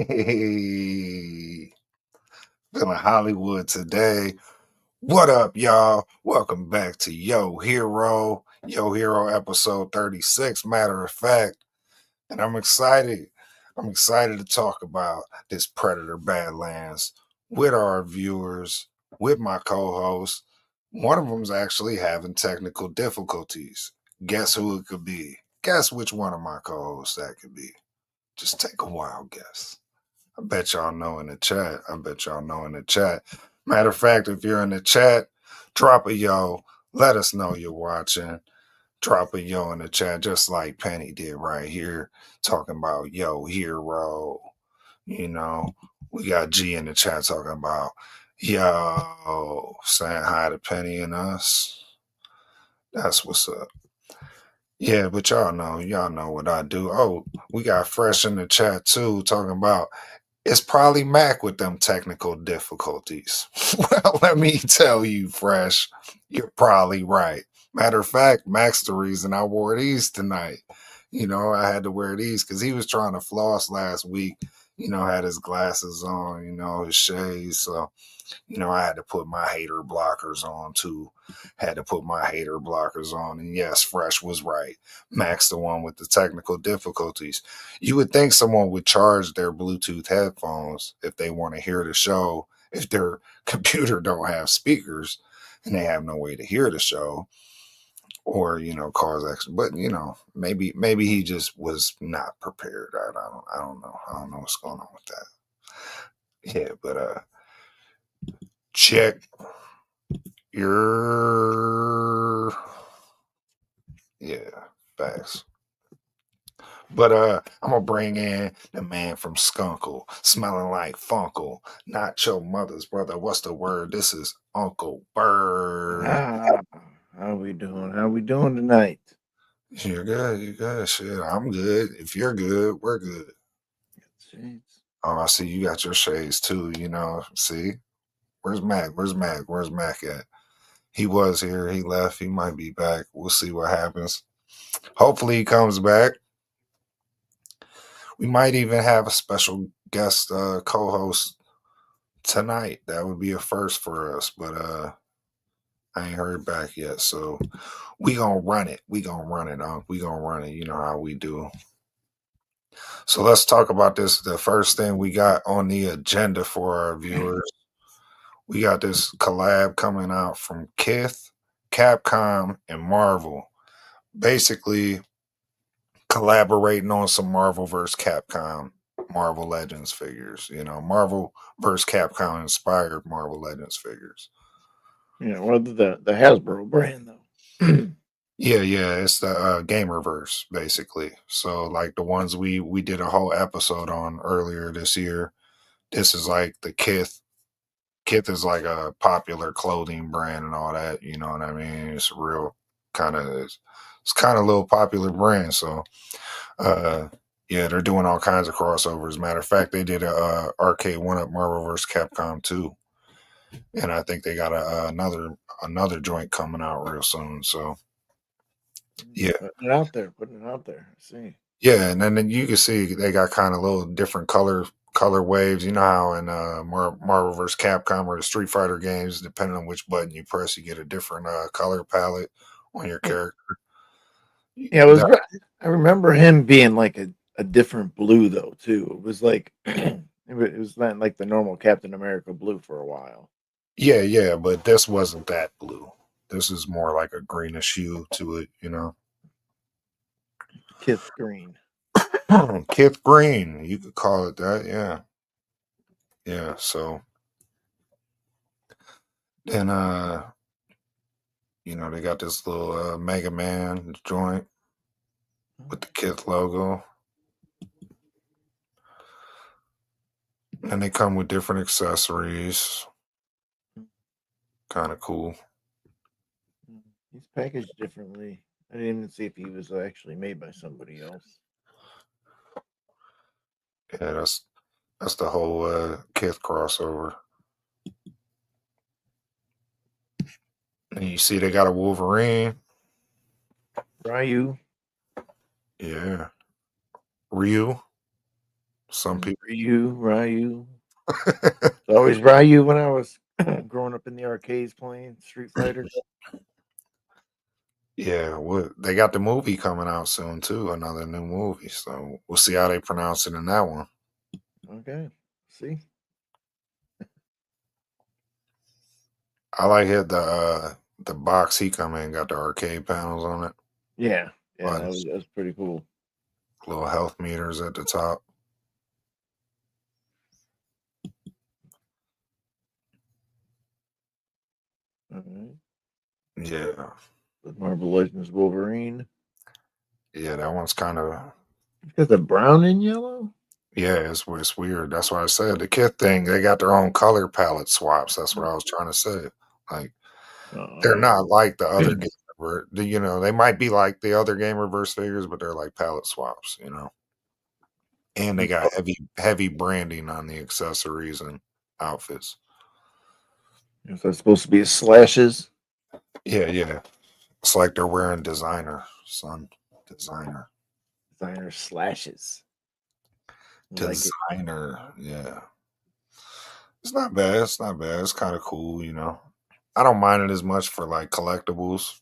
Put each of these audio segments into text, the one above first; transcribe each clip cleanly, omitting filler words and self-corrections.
Hey, feeling Hollywood today. What up, y'all? Welcome back to Yo Hero episode 36, matter of fact. And I'm excited. I'm excited to talk about this Predator Badlands with our viewers, with my co-host. One of them's actually having technical difficulties. Guess who it could be? Guess which one of my co-hosts that could be? Just take a wild guess. I bet y'all know in the chat. I bet y'all know in the chat. Matter of fact, if you're in the chat, drop a yo. Let us know you're watching. Drop a yo in the chat, just like Penny did right here, talking about yo hero. You know, we got G in the chat talking about yo, saying hi to Penny and us. That's what's up. Yeah, but y'all know what I do. Oh, we got Fresh in the chat too, talking about it's probably Mac with them technical difficulties. Well, let me tell you, Fresh, you're probably right. Matter of fact, Mac's the reason I wore these tonight. I had to wear these because he was trying to floss last week, had his glasses on, his shades. So I had to put my hater blockers on too. Had to put my hater blockers on. And yes, Fresh was right. Max, the one with the technical difficulties. You would think someone would charge their Bluetooth headphones if they want to hear the show, if their computer don't have speakers and they have no way to hear the show. Or cause action, but maybe he just was not prepared. I don't know. I don't know what's going on with that. Yeah, but check your facts. But I'm gonna bring in the man from Skunkle, smelling like Funkle, not your mother's brother. What's the word? This is Uncle Bird. How we doing? How we doing tonight? You're good. You good. Shit, I'm good. If you're good, we're good. Shades. Oh, I see you got your shades too. See, where's Mac? Where's Mac? Where's Mac at? He was here. He left. He might be back. We'll see what happens. Hopefully he comes back. We might even have a special guest co-host tonight. That would be a first for us, but I ain't heard back yet. So we gonna run it. We gonna run it. We gonna run it. You know how we do. So let's talk about this. The first thing we got on the agenda for our viewers, we got this collab coming out from Kith, Capcom, and Marvel. Basically collaborating on some Marvel vs. Capcom, Marvel Legends figures. Marvel vs. Capcom inspired Marvel Legends figures. Yeah, well, the Hasbro brand though. Yeah, it's the Gamerverse basically. So like the ones we did a whole episode on earlier this year. This is like the Kith. Kith is like a popular clothing brand and all that. You know what I mean? It's real kind of it's kind of a little popular brand. So yeah, they're doing all kinds of crossovers. Matter of fact, they did a arcade one up Marvel vs. Capcom 2. And I think they got another joint coming out real soon. So yeah. Putting it out there. I see. Yeah, and then you can see they got kind of little different color waves. You know how in Marvel vs. Capcom or the Street Fighter games, depending on which button you press, you get a different color palette on your character. Yeah, I remember him being like a different blue though too. It was like it was not like the normal Captain America blue for a while. Yeah, but this wasn't that blue. This is more like a greenish hue to it, Kith green. Kith green, you could call it that, yeah. Yeah, so then they got this little Mega Man joint with the Kith logo. And they come with different accessories. Kind of cool. He's packaged differently. I didn't even see if he was actually made by somebody else. Yeah, that's the whole Kith crossover. And you see they got a Wolverine. Ryu. Yeah. Ryu. Some people. Ryu. It's always Ryu when I was growing up in the arcades playing Street Fighter. Yeah, they got the movie coming out soon too, another new movie. So we'll see how they pronounce it in that one. Okay. See? I like it the box he come in got the arcade panels on it. Yeah. Yeah, that Buttons, was pretty cool. little health meters at the top. All right. Yeah. The Marvel Legends Wolverine. Yeah, that one's kind of It's got the brown and yellow. yeah, it's weird. That's why I said the kid thing, they got their own color palette swaps. That's what I was trying to say. Like they're Oh, not like the other game you know, they might be like the other game reverse figures, but they're like palette swaps, you know. And they got heavy branding on the accessories and outfits. is that supposed to be slashes? Yeah, yeah. It's like they're wearing designer, son. Designer. Designer slashes. I like it. Designer. Yeah. It's not bad. It's not bad. It's kind of cool, you know. I don't mind it as much for like collectibles.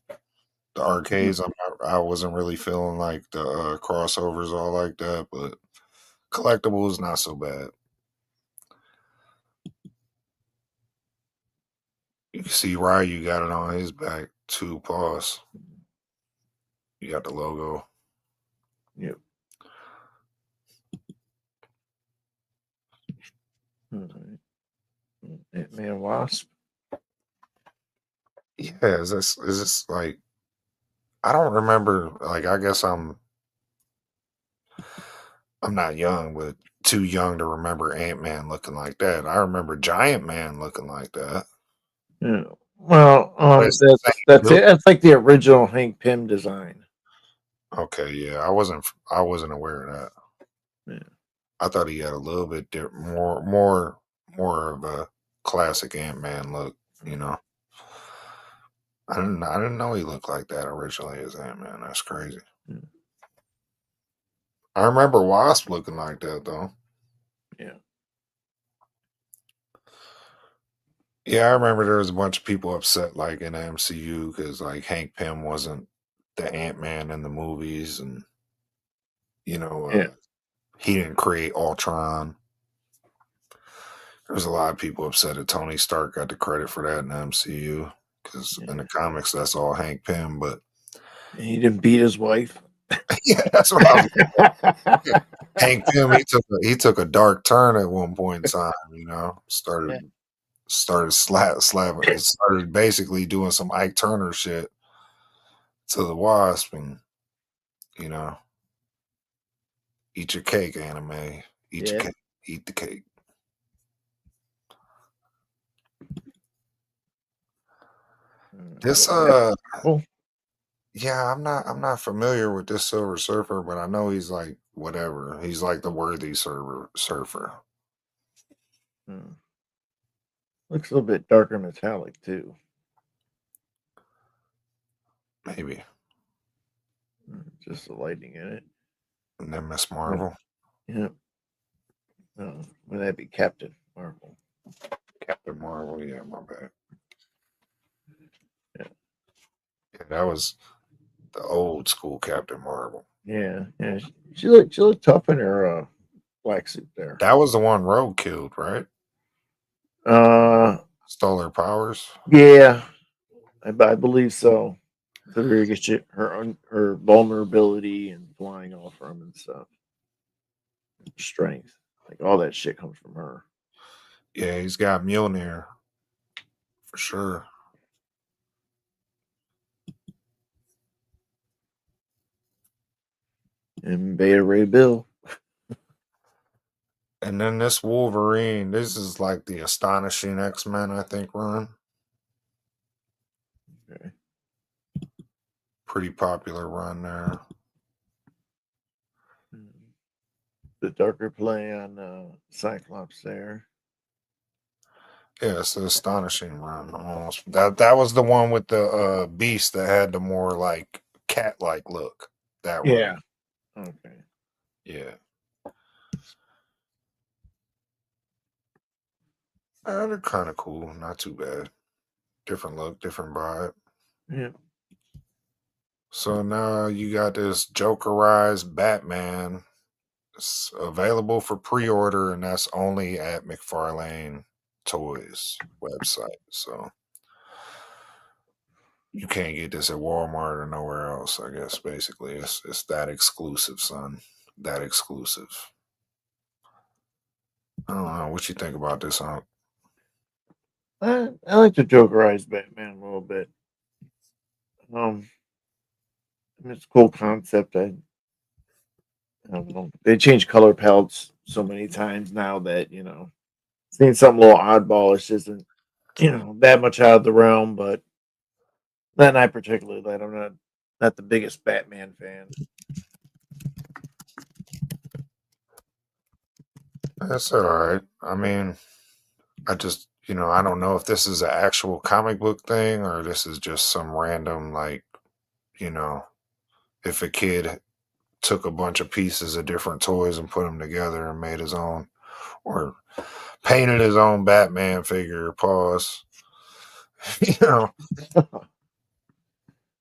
The arcades, I wasn't really feeling like the crossovers all like that, but collectibles not so bad. You can see Ryu got it on his back, 2 paws. You got the logo. Yep. All right. Ant-Man Wasp. Yeah, is this like I don't remember like I guess I'm not young, but too young to remember Ant-Man looking like that. I remember Giant Man looking like that. Yeah. Well, But it's the that's same it. That's like the original Hank Pym design. okay, yeah, I wasn't aware of that. Yeah. I thought he had a little bit more of a classic Ant-Man look, you know. I didn't know he looked like that originally as Ant-Man. That's crazy. Yeah. I remember Wasp looking like that though. Yeah. Yeah, I remember there was a bunch of people upset like in the MCU because like Hank Pym wasn't the Ant-Man in the movies and you know, Yeah. he didn't create Ultron. There's a lot of people upset that Tony Stark got the credit for that in the MCU because in Yeah. the comics that's all Hank Pym. But He didn't beat his wife. yeah, that's what I was. Hank Pym he took a dark turn at one point in time. You know, Yeah. started slapping. It started basically doing some Ike Turner shit to the Wasp, and you know, eat your cake, anime. Eat your Yeah. cake. Eat the cake. This Well, yeah, I'm not familiar with this Silver Surfer, but I know he's like whatever. He's like the worthy surfer. looks a little bit darker metallic too. Maybe. Just the lighting in it. And then Miss Yeah. Marvel. Yeah. Would that be Captain Marvel? Captain Marvel, yeah, my bad. Yeah. Yeah, that was the old school Captain Marvel. Yeah. Yeah. She looked tough in her black suit there. That was the one Rogue killed, right? Uh, Stole her powers. yeah, I believe so. The very good shit, her vulnerability and flying off from and stuff, strength, like all that shit comes from her. Yeah, he's got Mjolnir for sure. And Beta Ray Bill. And then this Wolverine, this is like the astonishing X-Men, I think, run. Okay. Pretty popular run there. The darker play on Cyclops there. Yeah, it's an astonishing run. Almost that was the one with the beast that had the more like cat like look. That run. Yeah. Okay. Yeah. They're kind of cool, not too bad. Different look, different vibe. Yeah. So now you got this Jokerized Batman. It's available for pre-order, and that's only at McFarlane Toys website. So you can't get this at Walmart or nowhere else. I guess basically it's that exclusive, son. That exclusive. I don't know what you think about this. I like the Jokerized Batman a little bit. I mean, it's a cool concept. I don't know. They change color palettes so many times now that seeing something a little oddballish isn't that much out of the realm. But then I particularly like. I'm not the biggest Batman fan. That's all right. I mean, I just I don't know if this is an actual comic book thing or this is just some random you know if a kid took a bunch of pieces of different toys and put them together and made his own or painted his own Batman figure. Pause. you know,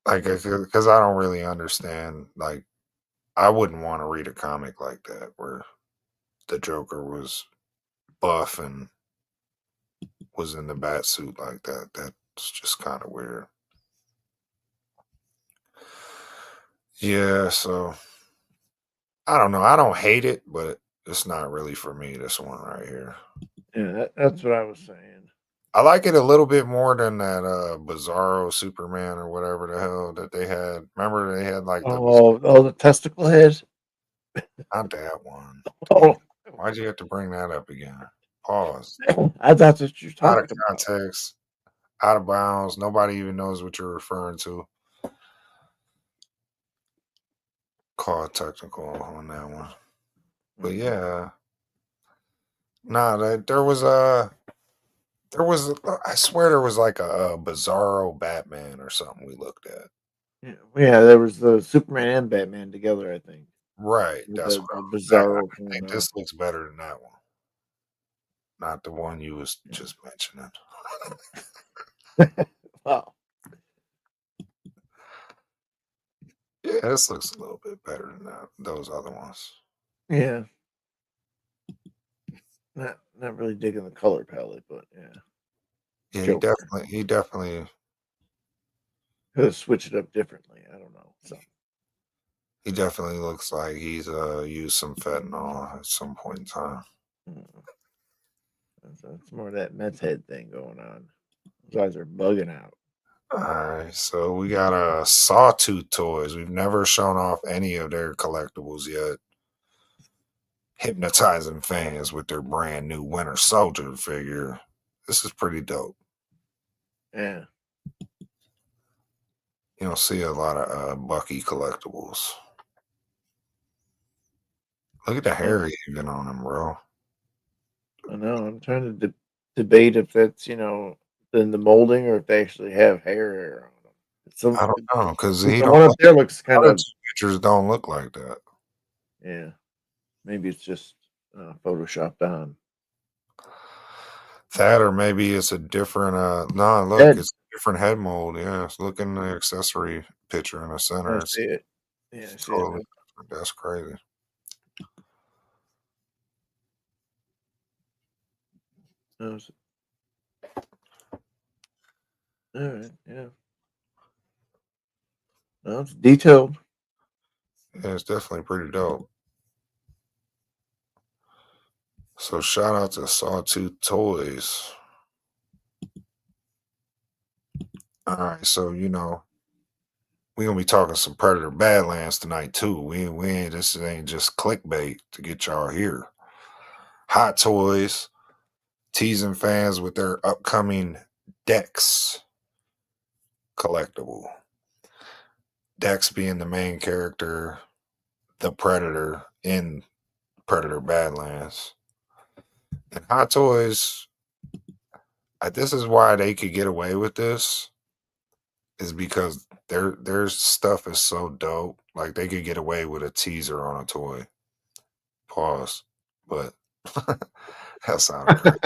because I don't really understand. Like, I wouldn't want to read a comic like that where the Joker was buff and was in the bat suit like that. That's just kind of weird. Yeah, so I don't know. I don't hate it, but it's not really for me. This one right here. Yeah, that's what I was saying. I like it a little bit more than that Bizarro Superman or whatever the hell that they had. Remember they had like the Oh, the testicle head. not that one. Dang. Oh, Why'd you have to bring that up again? Pause. I thought that you Out of talked about. context, out of bounds. Nobody even knows what you're referring to. Call it technical on that one. But yeah. Nah, I swear there was like a Bizarro Batman or something we looked at. Yeah, there was the Superman and Batman together. I think Right, with that's the what I Bizarro think coming out. this looks better than that one, not the one you was just mentioning. Wow. Yeah, this looks a little bit better than those other ones. Yeah, not really digging the color palette, but yeah, Yeah, Joker. he definitely Could have switched it up differently. I don't know. So he definitely looks like he's used some fentanyl at some point in time. mm, that's more of that meth head thing going on. Those eyes are bugging out. All right, so we got Sawtooth Toys. We've never shown off any of their collectibles yet. Hypnotizing fans with their brand new Winter Soldier figure. This is pretty dope. Yeah. You don't see a lot of Bucky collectibles. Look at the Oh, hair even on him, bro. I know. I'm trying to debate if that's in the molding or if they actually have hair on them. I don't know because he The don't. one up there looks kind Other of two pictures don't look like that. yeah. Maybe it's just photoshopped on. That or maybe it's a different. No, look, Head. it's a different head mold. Yeah, look in the accessory picture in the I center. It's see it. Yeah, I see it totally now. different. That's crazy. Oh, all right. Yeah. No, it's detailed. Yeah, it's definitely pretty dope. So shout out to Sawtooth Toys. All right, so we're gonna be talking some Predator Badlands tonight too. We ain't this ain't just clickbait to get y'all here. Hot Toys teasing fans with their upcoming Dex collectible. Dex being the main character, the Predator in Predator Badlands. And Hot Toys, this is why they could get away with this, is because their stuff is so dope. Like they could get away with a teaser on a toy. Pause. But that sounded crazy.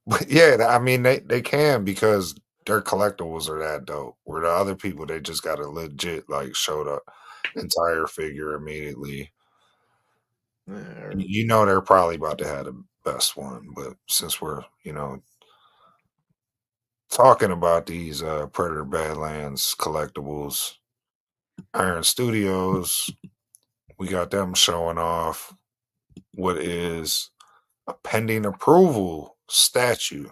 But yeah, I mean they can because their collectibles are that dope. Where the other people they just got a legit like show the entire figure immediately. Or, You know they're probably about to have the best one, but since we're talking about these Predator Badlands collectibles, Iron Studios, we got them showing off what is a pending approval statue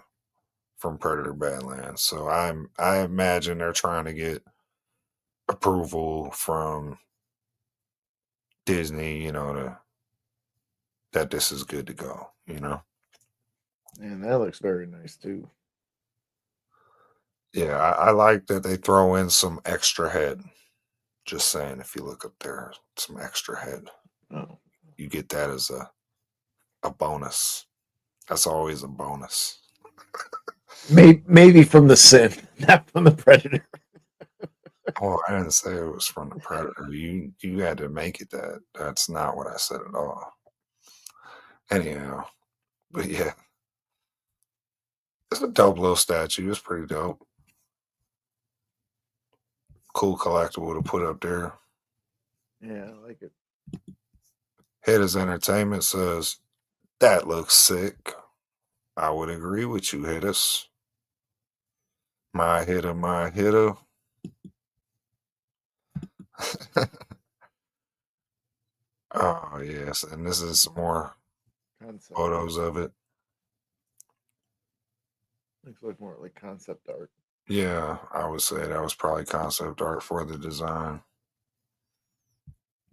from Predator Badlands. So I imagine they're trying to get approval from Disney, that this is good to go. and that looks very nice too. Yeah, I like that they throw in some extra head. Just saying, if you look up there, some extra head, Oh, you get that as a bonus. That's always a bonus. maybe from the Sin, not from the Predator. Oh, I didn't say it was from the Predator. You had to make it that. That's not what I said at all. Anyhow, but yeah, it's a dope little statue. It's pretty dope. Cool collectible to put up there. Yeah, I like it. Hitters Entertainment says that looks sick. I would agree with you, Hitters. My hitter, my hitter. Oh yes, and this is some more Concept art. photos of it. Looks like more like concept art. Yeah, I would say that was probably concept art for the design.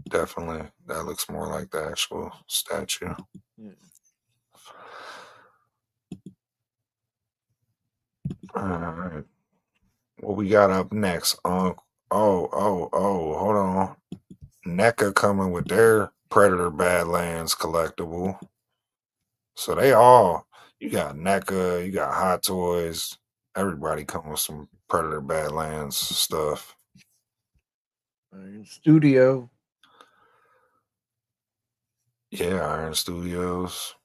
Definitely, that looks more like the actual statue. Yeah. All right, what we got up next? Hold on. NECA coming with their Predator Badlands collectible. So you got NECA, you got Hot Toys, everybody come with some Predator Badlands stuff. Iron Studio. Yeah, Iron Studios.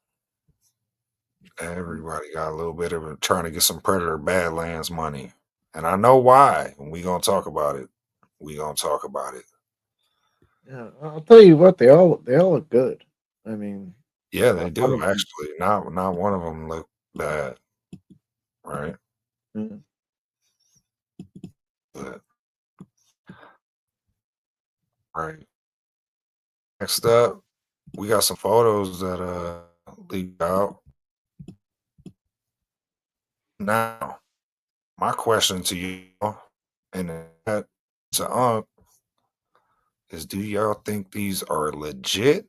Everybody got a little bit of it trying to get some Predator Badlands money. And I know why. And we gonna talk about it. We gonna talk about it. Yeah, I'll tell you what, they all look good. I mean, Yeah, a they lot do of them. actually. Not one of them look bad, right? Yeah. But right. Next up, we got some photos that leaked out. Now, my question to you and to is do y'all think these are legit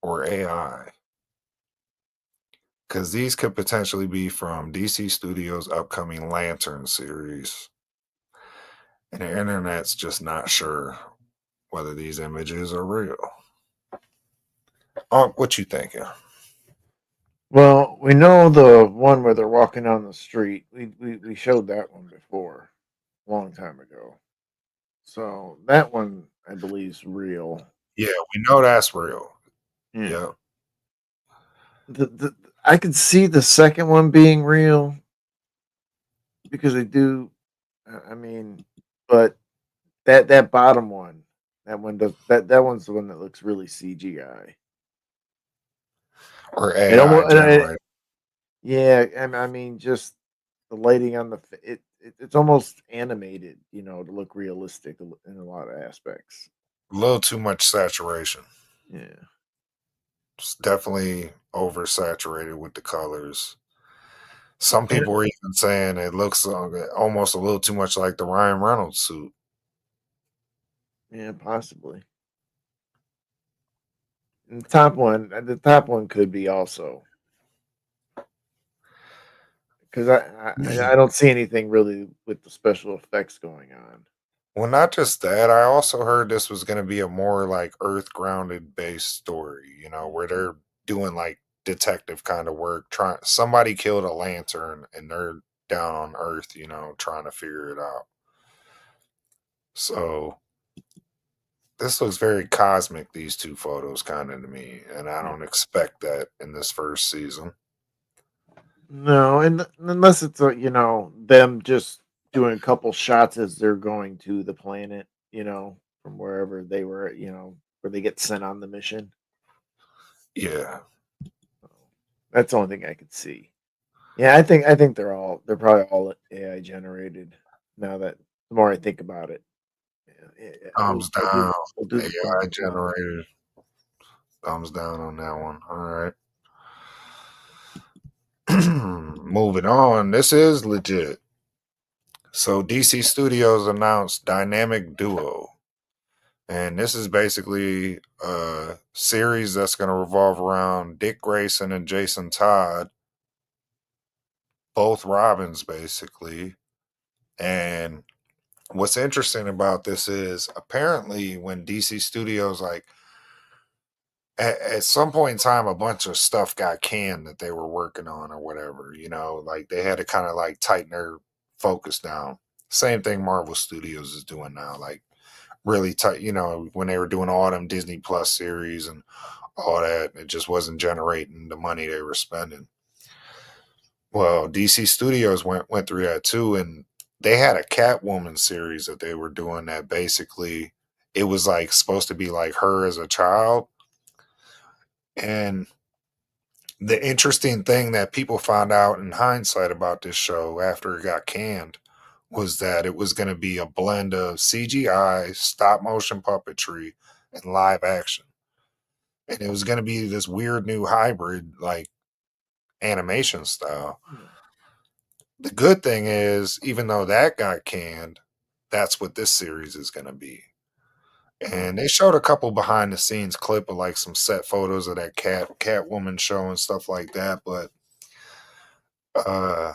or AI? Because these could potentially be from DC Studios' upcoming Lantern series. And the internet's just not sure whether these images are real. What you thinking? Well, we know the one where they're walking down the street. We showed that one before, a long time ago. So that one, I believe, is real. Yeah, we know that's real. Yeah. Yep. The I could see the second one being real because they do. I mean, but that bottom one, that one does that one's the one that looks really CGI. Or It AI almost, generated. yeah. I mean, just the lighting on it's almost animated, to look realistic in a lot of aspects. A little too much saturation. Yeah. It's definitely oversaturated with the colors. Some And people were even saying it looks almost a little too much like the Ryan Reynolds suit. yeah, possibly. And the top one could be also because I don't see anything really with the special effects going on. Well, not just that. I also heard this was going to be a more like earth grounded based story, where they're doing like detective kind of work. Trying somebody killed a lantern and they're down on earth, trying to figure it out. So this looks very cosmic, these two photos kind of to me. And I Yeah. don't expect that in this first season. No, and unless it's them just doing a couple shots as they're going to the planet, from wherever they were, where they get sent on the mission. Yeah. So, that's the only thing I could see. Yeah, I think they're probably all AI generated. Now that the more I think about it, yeah, Thumbs we'll down. we'll do the AI thumbs down. generated. Thumbs down on that one. All right. Moving on. This is legit. So DC Studios announced Dynamic Duo. And this is basically a series that's going to revolve around Dick Grayson and Jason Todd, both Robins, basically. And what's interesting about this is apparently when DC Studios, like, at some point in time, a bunch of stuff got canned that they were working on or whatever, like they had to kind of like tighten their focus down. Same thing Marvel Studios is doing now, like really tight, when they were doing all them Disney Plus series and all that, it just wasn't generating the money they were spending. Well, DC Studios went through that too, and they had a Catwoman series that they were doing that basically it was like supposed to be like her as a child. And the interesting thing that people found out in hindsight about this show after it got canned was that it was going to be a blend of CGI, stop motion puppetry, and live action. And it was going to be this weird new hybrid, like animation style. Yeah, The good thing is, even though that got canned, that's what this series is going to be. oh, And they showed a couple behind the scenes clip of like some set photos of that Catwoman show and stuff like that. But uh,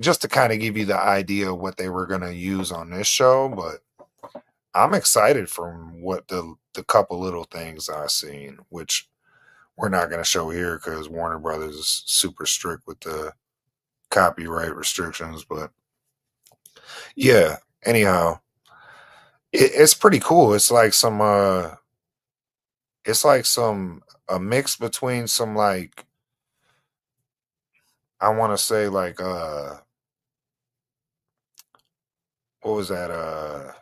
just to kind of give you the idea of what they were going to use on this show. But I'm excited from what the couple little things I've seen, which we're not going to show here because Warner Brothers is super strict with the copyright restrictions. But yeah, anyhow, it's pretty cool. It's like some a mix between some like I want to say like what was that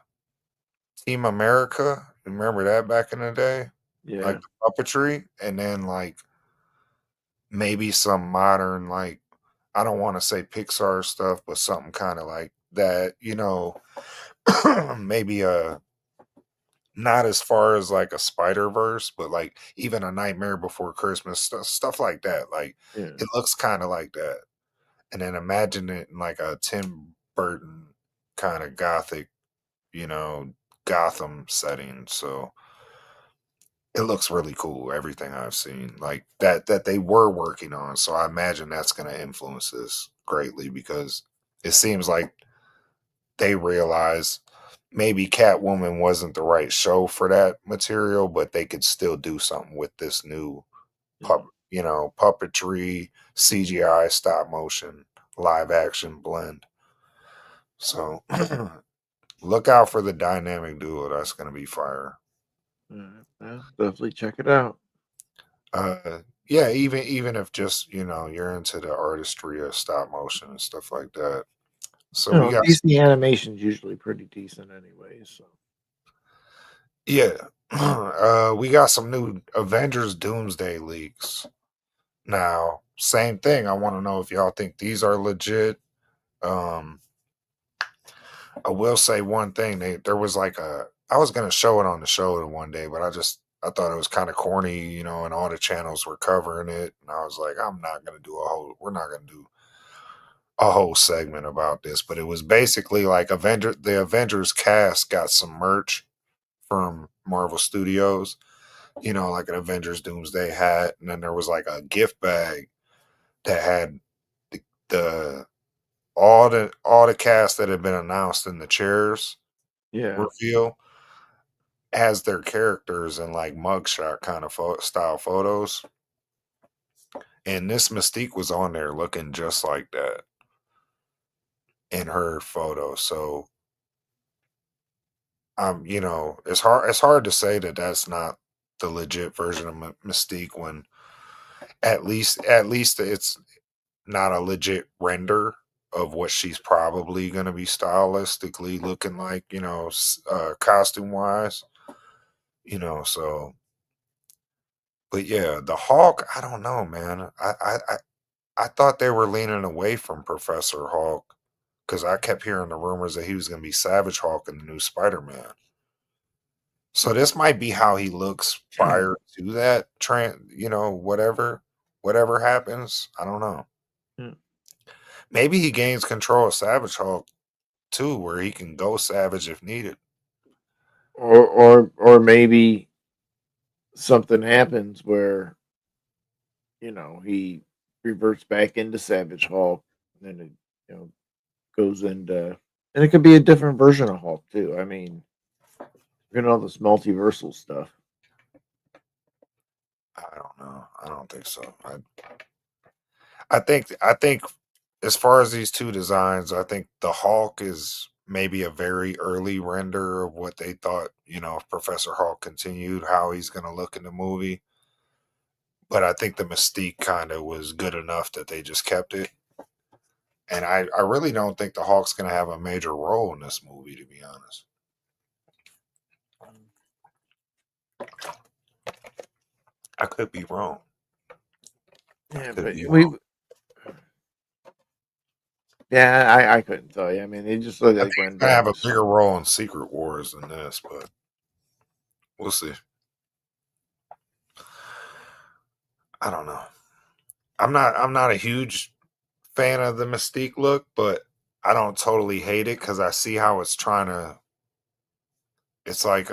Team America? Remember that back in the day? Like yeah, the puppetry, and then like maybe some modern like I don't want to say Pixar stuff, but something kind of like that, maybe not as far as like a Spider Verse, but like even a Nightmare Before Christmas stuff like that. Like yeah, it looks kind of like that, and then imagine it in like a Tim Burton kind of gothic, you know, Gotham setting. So it looks really cool. Everything I've seen, like that they were working on. So I imagine that's going to influence this greatly because it seems like they realize maybe Catwoman wasn't the right show for that material, but they could still do something with this new yeah. puppetry, CGI, stop motion, live action blend. So look out for the dynamic duo. That's going to be fire. Alright, yeah, definitely check it out. Yeah, even if just you're into the artistry of stop motion and stuff like that. So we got DC animation's usually pretty decent anyways, so yeah, we got some new Avengers Doomsday leaks. Now, same thing. I want to know if y'all think these are legit. Um, I will say one thing. There was like I was gonna show it on the show one day, but I thought it was kind of corny, and all the channels were covering it, and I was like, we're not gonna do a whole segment about this, but it was basically like the Avengers cast got some merch from Marvel Studios, like an Avengers Doomsday hat, and then there was like a gift bag that had the all the cast that had been announced in the chairs yeah, reveal as their characters in like mugshot kind of style photos, and this Mystique was on there looking just like that in her photo. So it's hard to say that that's not the legit version of Mystique when at least it's not a legit render of what she's probably going to be stylistically looking like, costume wise, so but yeah, the Hulk, I don't know, man. I thought they were leaning away from Professor Hulk because I kept hearing the rumors that he was going to be Savage Hulk in the new Spider-Man. So this might be how he looks prior to that whatever happens. I don't know. Yeah. Maybe he gains control of Savage Hulk too, where he can go savage if needed. Or maybe something happens where he reverts back into Savage Hulk, and then it goes into, and it could be a different version of Hulk too. I mean, all this multiversal stuff. I don't know. I don't think so. I think as far as these two designs, I think the Hulk is maybe a very early render of what they thought, if Professor Hulk continued, how he's going to look in the movie. But I think the mystique kind of was good enough that they just kept it. And I really don't think the Hulk's going to have a major role in this movie, to be honest. I could be wrong. Yeah, Could but be wrong. I couldn't tell you. I mean, they just look I think like he's going to have a renderings. bigger role in Secret Wars than this, but we'll see. I don't know. I'm not a huge fan of the Mystique look, but I don't totally hate it because I see how it's trying to. It's like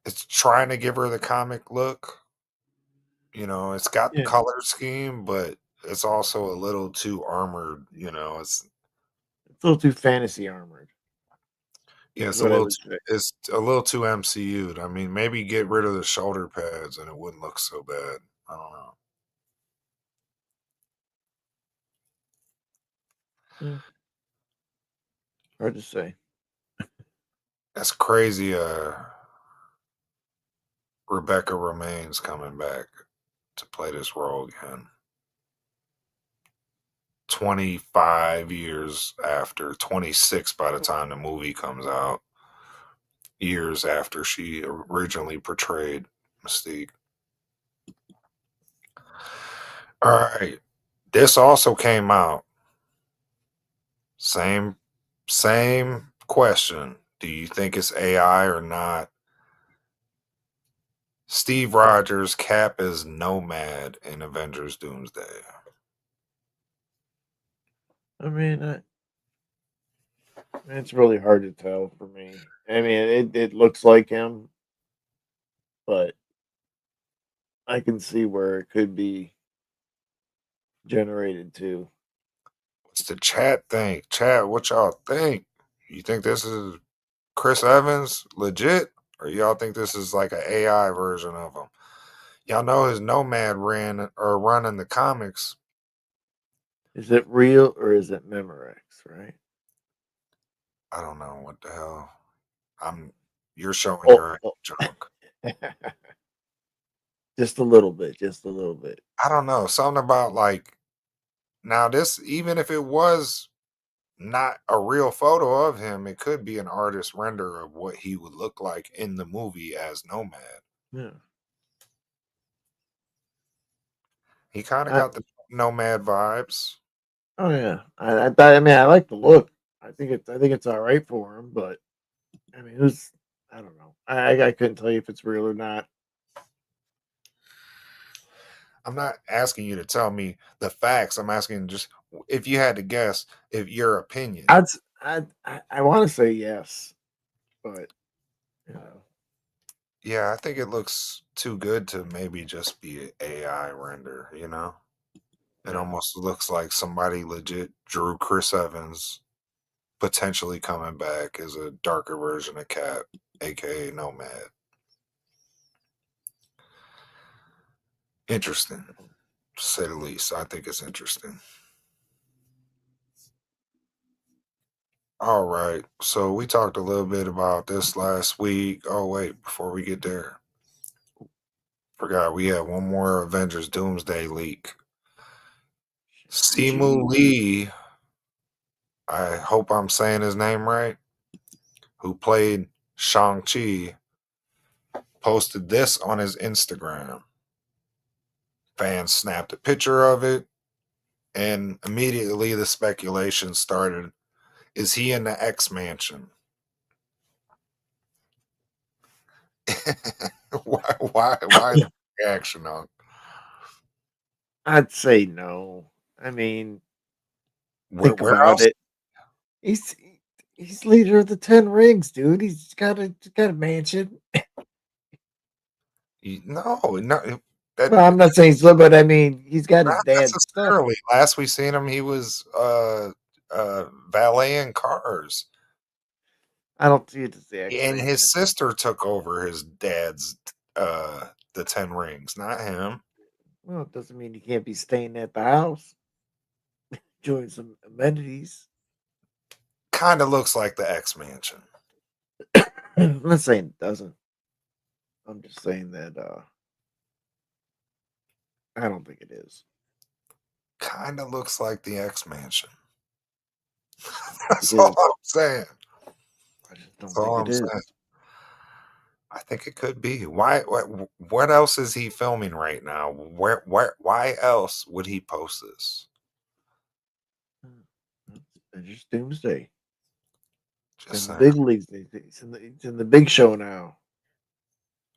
it's trying to give her the comic look. It's got the Yeah, color scheme, but it's also a little too armored. it's a little too fantasy armored. Yeah, Is what I would say. it's a little too MCU'd. I mean, maybe get rid of the shoulder pads and it wouldn't look so bad. I don't know. Yeah, hard to say. That's crazy. Rebecca Romaine's coming back to play this role again. 25 years after, 26 by the time the movie comes out, years after she originally portrayed Mystique. All right. This also came out. Same question. Do you think it's AI or not? Steve Rogers Cap is Nomad in Avengers Doomsday. I mean, it's really hard to tell for me. I mean, it looks like him, but I can see where it could be generated too. What's the chat think? Chat, what y'all think? You think this is Chris Evans legit? Or y'all think this is like an AI version of him? Y'all know his Nomad ran or run in the comics. Is it real or is it Memorex? Right? I don't know what the hell. I'm you're showing Oh, your oh. junk. Just a little bit. Just a little bit. I don't know. Something about like now this even if it was not a real photo of him, it could be an artist render of what he would look like in the movie as Nomad. Yeah. He kind of I, got the Nomad vibes. oh yeah. I mean, I like the look. I think it's all right for him, but I mean, who's I don't know. I couldn't tell you if it's real or not. I'm not asking you to tell me the facts. I'm asking just if you had to guess, if your opinion. I want to say yes, but you know, Yeah, I think it looks too good to maybe just be an AI render. It yeah. almost looks like somebody legit drew Chris Evans potentially coming back as a darker version of Cap, aka Nomad. Interesting, to say the least. I think it's interesting. All right. So we talked a little bit about this last week. Oh, wait, before we get there, forgot we had one more Avengers Doomsday leak. Simu Lee, I hope I'm saying his name right, who played Shang-Chi, posted this on his Instagram. Fans snapped a picture of it, and immediately the speculation started. Is he in the X Mansion? Why the reaction on? I'd say no. I mean, Where think where about else? it. He's he's leader of the 10 rings, dude. He's got a mansion. No, no, that Well, I'm not saying so, but I mean, he's got his not dad's stuff. necessarily. Last we seen him, he was valeting cars, I don't see it as the X and Mansion. his sister took over his dad's the 10 rings, not him. Well, it doesn't mean he can't be staying at the house, enjoying some amenities. Kind of looks like the X Mansion. I'm not saying it doesn't. I'm just saying that I don't think it is. Kind of looks like the X Mansion. I don't think it That's all is. I'm saying. I just That's don't all think it I'm is. saying. I think it could be. Why? What else is he filming right now? Why else would he post this? It's just Doomsday. It's Just in the saying. big leagues. It's in the big show now.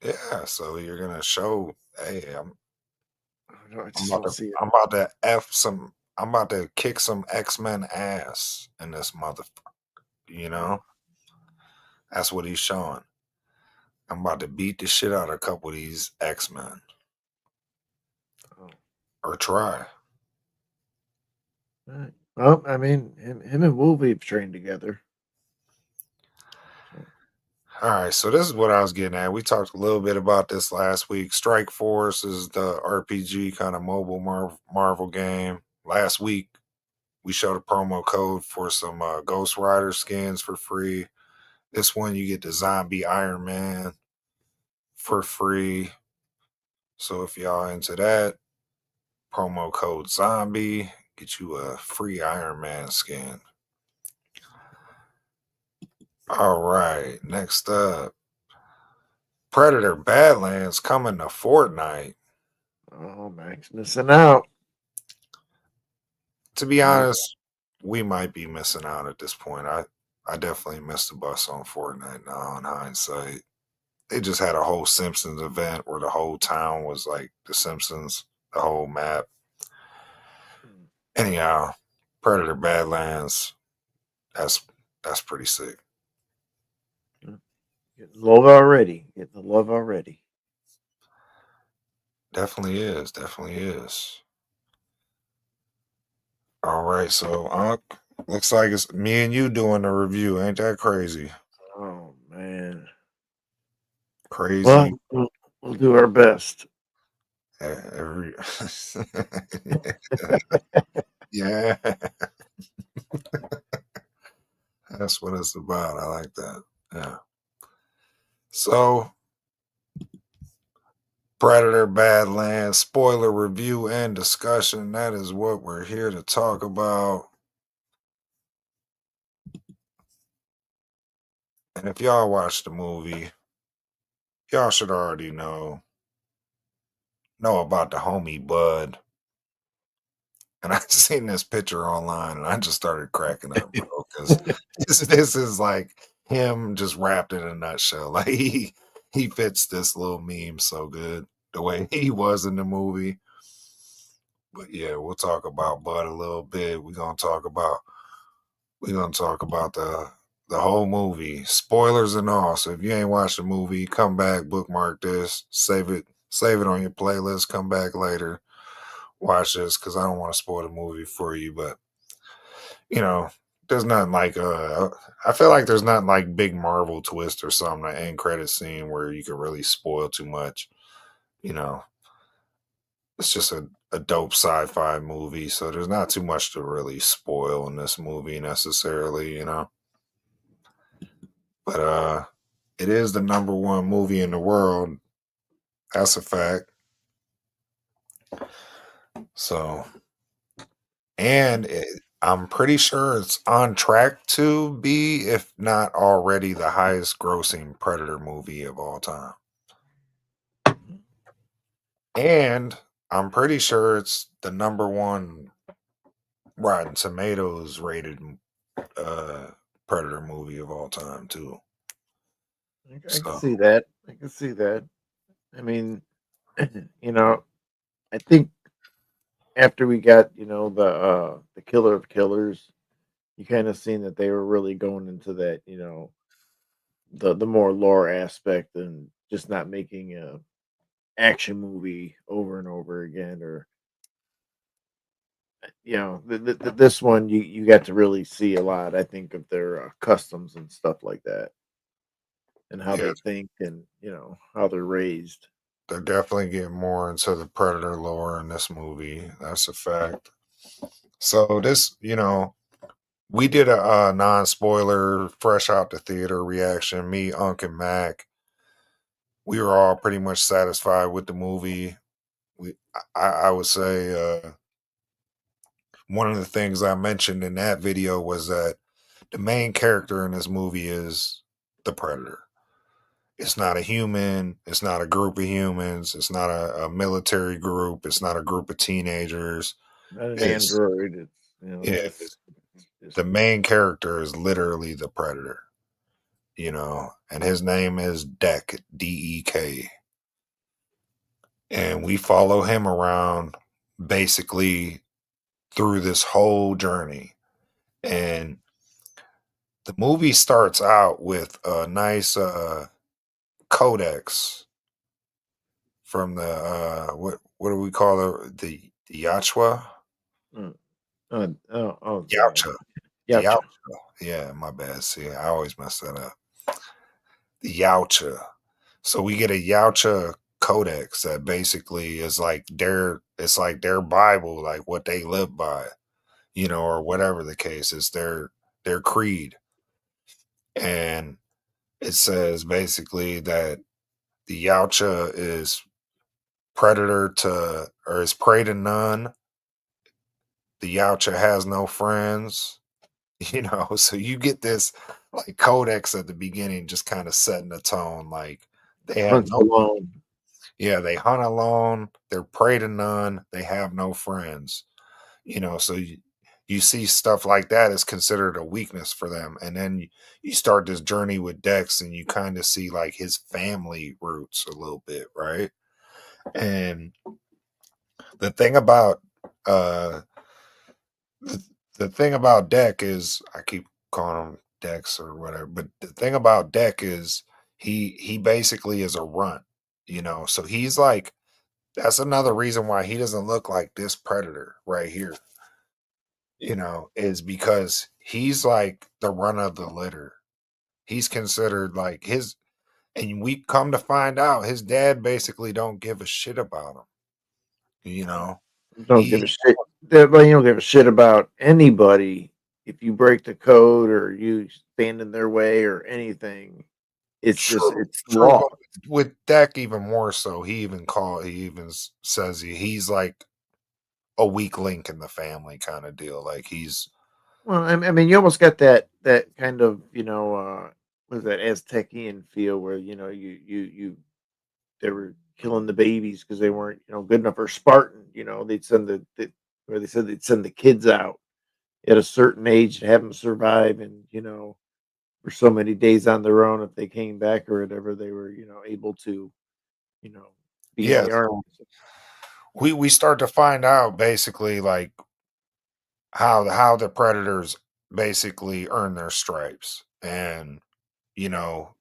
Yeah. So you're gonna show? Hey, I just don't see it. I'm about to f some. I'm about to kick some X Men ass in this motherfucker. You Oh, know, that's what he's showing. I'm about to beat the shit out of a couple of these X Men oh. or try. All right. Well, I mean, him and Wolverine have trained together. So, All right, so this is what I was getting at. We talked a little bit about this last week. Strike Force is the RPG kind of mobile Marvel game. Last week, we showed a promo code for some Ghost Rider skins for free. This one, you get the Zombie Iron Man for free. So if y'all into that, promo code Zombie, get you a free Iron Man skin. All right, next up, Predator Badlands coming to Fortnite. oh, Max missing out. To be Max, honest, we might be missing out at this point. I definitely missed the bus on Fortnite now in hindsight. They just had a whole Simpsons event where the whole town was like the Simpsons, the whole map. Anyhow, Predator Badlands, that's that's pretty sick. getting love already. Getting the love already. Definitely is, definitely is. All right, so looks like it's me and you doing the review. Ain't that crazy? Oh man. Well, Crazy. we'll do our best. Every yeah. That's what it's about. I like that. Yeah. So, Predator Badlands spoiler review and discussion. That is what we're here to talk about. And if y'all watch the movie, y'all should already know about the homie Bud. And I seen this picture online, and I just started cracking up, bro. Because this is like him just wrapped in a nutshell. Like he fits this little meme so good the way he was in the movie. But yeah, we'll talk about Bud a little bit. We're gonna talk about the whole movie, spoilers and all. So if you ain't watched the movie, come back, bookmark this, save it on your playlist. Come back later, watch this because I don't want to spoil the movie for you. But you know, there's nothing like I feel like there's nothing like big Marvel twist or something, an end credit scene where you can really spoil too much. You know, it's just a dope sci-fi movie, so there's not too much to really spoil in this movie necessarily, But it is the number one movie in the world. That's a fact. So and I'm pretty sure it's on track to be, if not already, the highest grossing Predator movie of all time. And I'm pretty sure it's the number one Rotten Tomatoes rated uh, Predator movie of all time too. I can So see that. I can see that. I mean, you know, I think after we got the killer of killers, you kind of seen that they were really going into that the more lore aspect and just not making a action movie over and over again or this one you got to really see a lot, I think, of their customs and stuff like that and how yeah, they think and how they're raised. they're definitely getting more into the Predator lore in this movie. That's a fact. So this, we did a non-spoiler, fresh out the theater reaction. Me, Unc, and Mac. We were all pretty much satisfied with the movie. I would say one of the things I mentioned in that video was that the main character in this movie is the Predator. It's not a human. It's not a group of humans. It's not a military group. It's not a group of teenagers. Not an It's android. It's yeah. just The main character is literally the Predator. And his name is Dek, Dek, and we follow him around basically through this whole journey. And the movie starts out with a nice codex from the what do we call it? The Yachwa? mm, oh yeah, Yautja. The Yacha. Yautja. Yeah, my bad. See, I always mess that up. The Yautja. So we get a Yautja codex that basically is like their Bible, like what they live by, or whatever the case is, their creed. And it says basically that the Yautja is predator to or is prey to none. The Yautja has no friends, so you get this like codex at the beginning just kind of setting the tone like they have Hunts no alone. yeah, they hunt alone, they're prey to none, they have no friends. So you see stuff like that is considered a weakness for them. And then you start this journey with Dex and you kind of see like his family roots a little bit, right? And the thing about uh the, the thing about Deck is I keep calling him Dex or whatever, but the thing about Deck is he basically is a runt, so he's like that's another reason why he doesn't look like this predator right here, is because he's like the run of the litter. He's considered like and we come to find out his dad basically don't give a shit about him. Don't give a He shit. But you don't give a shit about anybody if you break the code or you stand in their way or anything. true, It's true, law. but with Deck even more so. He even says he's like a weak link in the family kind of deal. Like he's Well, I mean, you almost got that kind of what is that Aztecian feel where you they were killing the babies because they weren't good enough, or Spartan. They'd send where they said they'd send the kids out at a certain age to have them survive, and for so many days on their own, if they came back or whatever, they were able to you know be in yeah. the army. So we start to find out basically like how the predators basically earn their stripes. And you know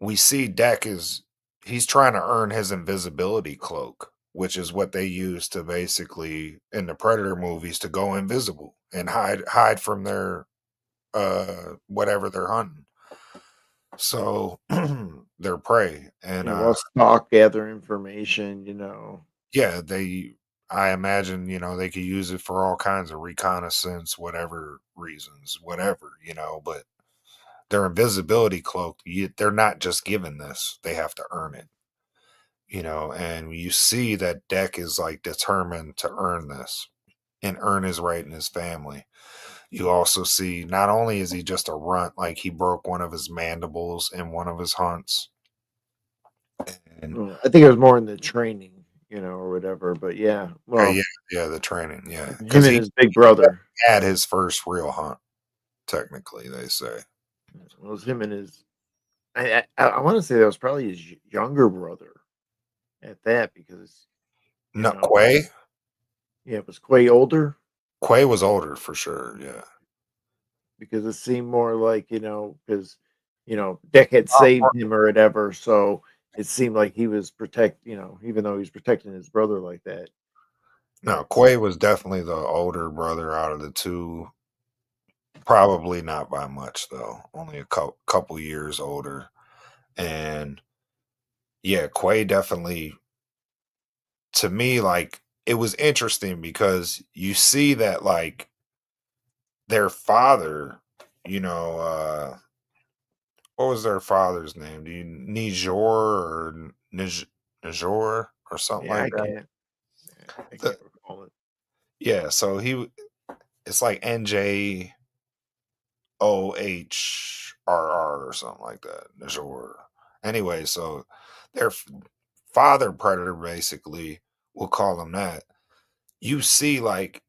we see Deck is he's trying to earn his invisibility cloak, which is what they use to basically in the Predator movies to go invisible and hide from their whatever they're hunting. So their prey. And While stalk, gather information. yeah, I imagine, they could use it for all kinds of reconnaissance, whatever reasons, whatever, but their invisibility cloak, they're not just given this, they have to earn it. And you see that Deck is like determined to earn this. and earn his right in his family. You also see not only is he just a runt, like he broke one of his mandibles in one of his hunts. And Well, I think it was more in the training, or whatever. But yeah, yeah, well, yeah, the training, yeah, him because and he his big brother. had his first real hunt, technically, they say. It was him and his. I want to say that was probably his younger brother at that because you No, know Quay? yeah, it was Quay older Quay was older for sure, yeah. because it seemed more like because Deck had saved him or whatever, so it seemed like he was even though he was protecting his brother like that. No, That Quay was definitely the older brother out of the two. Probably not by much though. Only a couple years older. And yeah, Quay definitely, to me, like it was interesting because you see that like their father, you know, what was their father's name? Do you Nijor or Nijor or something yeah, like I that? can't I The, can't recall it. yeah, so it's like NJOHRR or something like that. Nijor. Anyway, so their father predator basically, we'll call him that. You see, like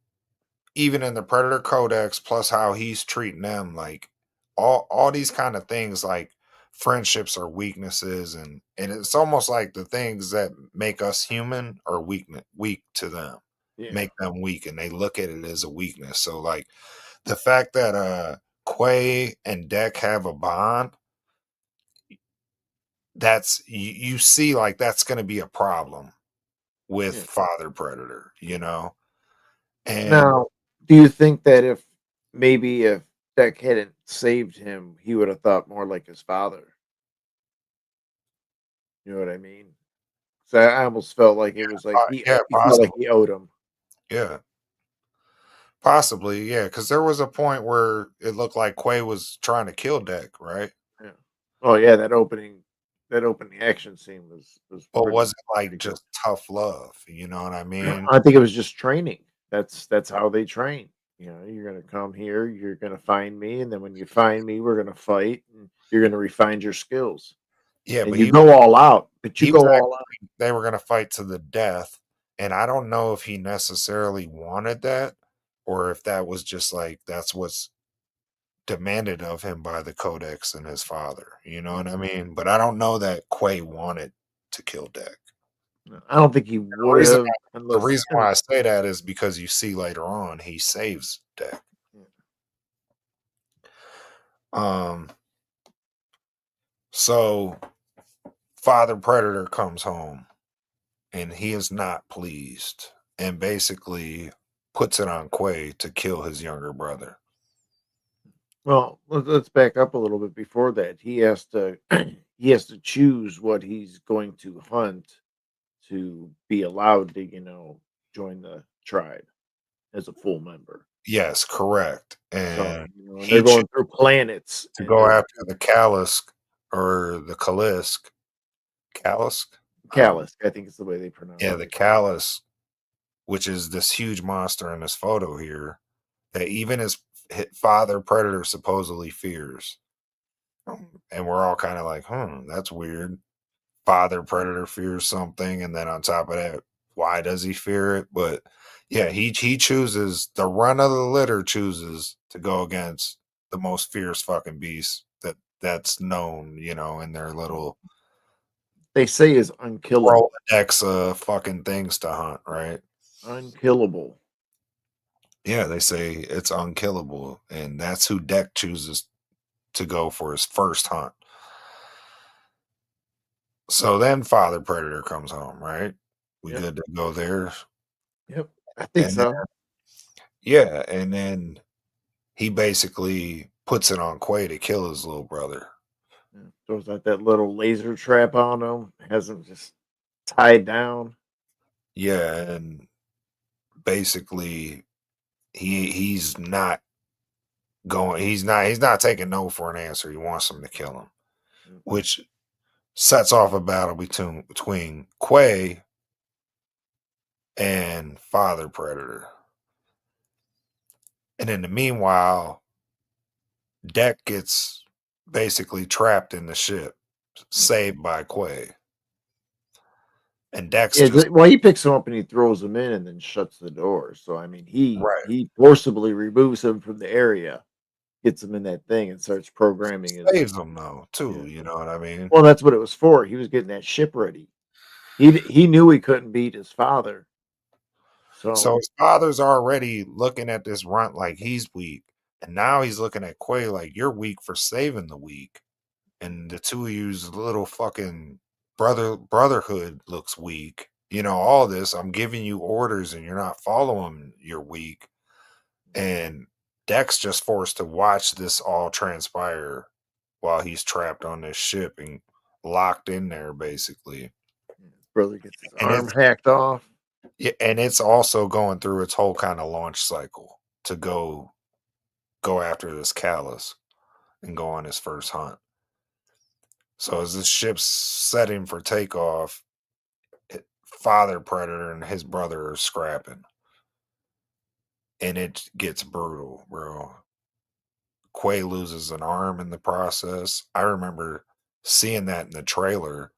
even in the Predator Codex, plus how he's treating them, like all these kind of things, like friendships are weaknesses, and it's almost like the things that make us human are weak to them, Yeah. make them weak, and they look at it as a weakness. So like the fact that Quay and Deck have a bond, that's you see like that's going to be a problem with Yeah. Father Predator, and Now, do you think that if Deck hadn't saved him, he would have thought more like his father? You know what I mean? So I almost felt like it was like yeah, he felt like possible, he owed him. yeah. Possibly, yeah, because there was a point where it looked like Quay was trying to kill Deck, right? Yeah. Oh yeah, that opening action scene was But was pretty it like pretty cool. just tough love? You know what I mean? I think it was just training. That's how they train. You're gonna come here, you're gonna find me, and then when you find me, we're gonna fight, and you're gonna refine your skills. Yeah, And but you go all out, but you he was go all out. actually they were gonna fight to the death, and I don't know if he necessarily wanted that or if that was just like that's what's demanded of him by the Codex and his father. You know what I mean? But I don't know that Quay wanted to kill Deck. No, I don't think he The would reason have the unless reason why I say that is because you see later on he saves Deck. Um, so Father Predator comes home and he is not pleased and basically puts it on Quay to kill his younger brother. well, let's back up a little bit before that. He has to he has to choose what he's going to hunt to be allowed to, join the tribe as a full member. Yes, correct. So, And and they're he chose going through planets to and go they're after the Kalisk or the Kalisk. Kalisk? I don't know. Callus, I think is the way they pronounce Yeah, the it. Kalisk, which is this huge monster in this photo here that even his father Predator supposedly fears. And we're all kind of like, that's weird. Father Predator fears something, and then on top of that, why does he fear it? But yeah, he chooses the run of the litter chooses to go against the most fierce fucking beast that's known, in their little They say is unkillable. Rolodex fucking things to hunt, right? Unkillable. Yeah, they say it's unkillable, and that's who Deck chooses to go for his first hunt. So then Father Predator comes home, right? We Yep. good to go there. Yep. I think And then, so. yeah, and then he basically puts it on Quay to kill his little brother. Yeah. Throws out that little laser trap on him, has him just tied down. Yeah, and basically he's not taking no for an answer. He wants him to kill him, Mm. which sets off a battle between Quay and Father Predator. And in the meanwhile, Deck gets basically trapped in the ship, saved by Quay. And Deck's Yeah, just well, he picks him up and he throws him in and then shuts the door. So I mean, right. he forcibly removes him from the area, gets him in that thing, and starts programming his. Saves him though, too. Yeah. You know what I mean? Well, that's what it was for. He was getting that ship ready. He knew he couldn't beat his father. So So his father's already looking at this runt like he's weak. And now he's looking at Quay like you're weak for saving the weak. And the two of you's little fucking brotherhood looks weak. You know, all this. I'm giving you orders and you're not following, you're weak. And Deck's just forced to watch this all transpire while he's trapped on this ship and locked in there basically. his brother gets his And arm hacked off. it's also going through its whole kind of launch cycle to go after this callus and go on his first hunt. So as this ship's setting for takeoff, Father Predator and his brother are scrapping, and it gets brutal, bro. Quay loses an arm in the process. I remember seeing that in the trailer.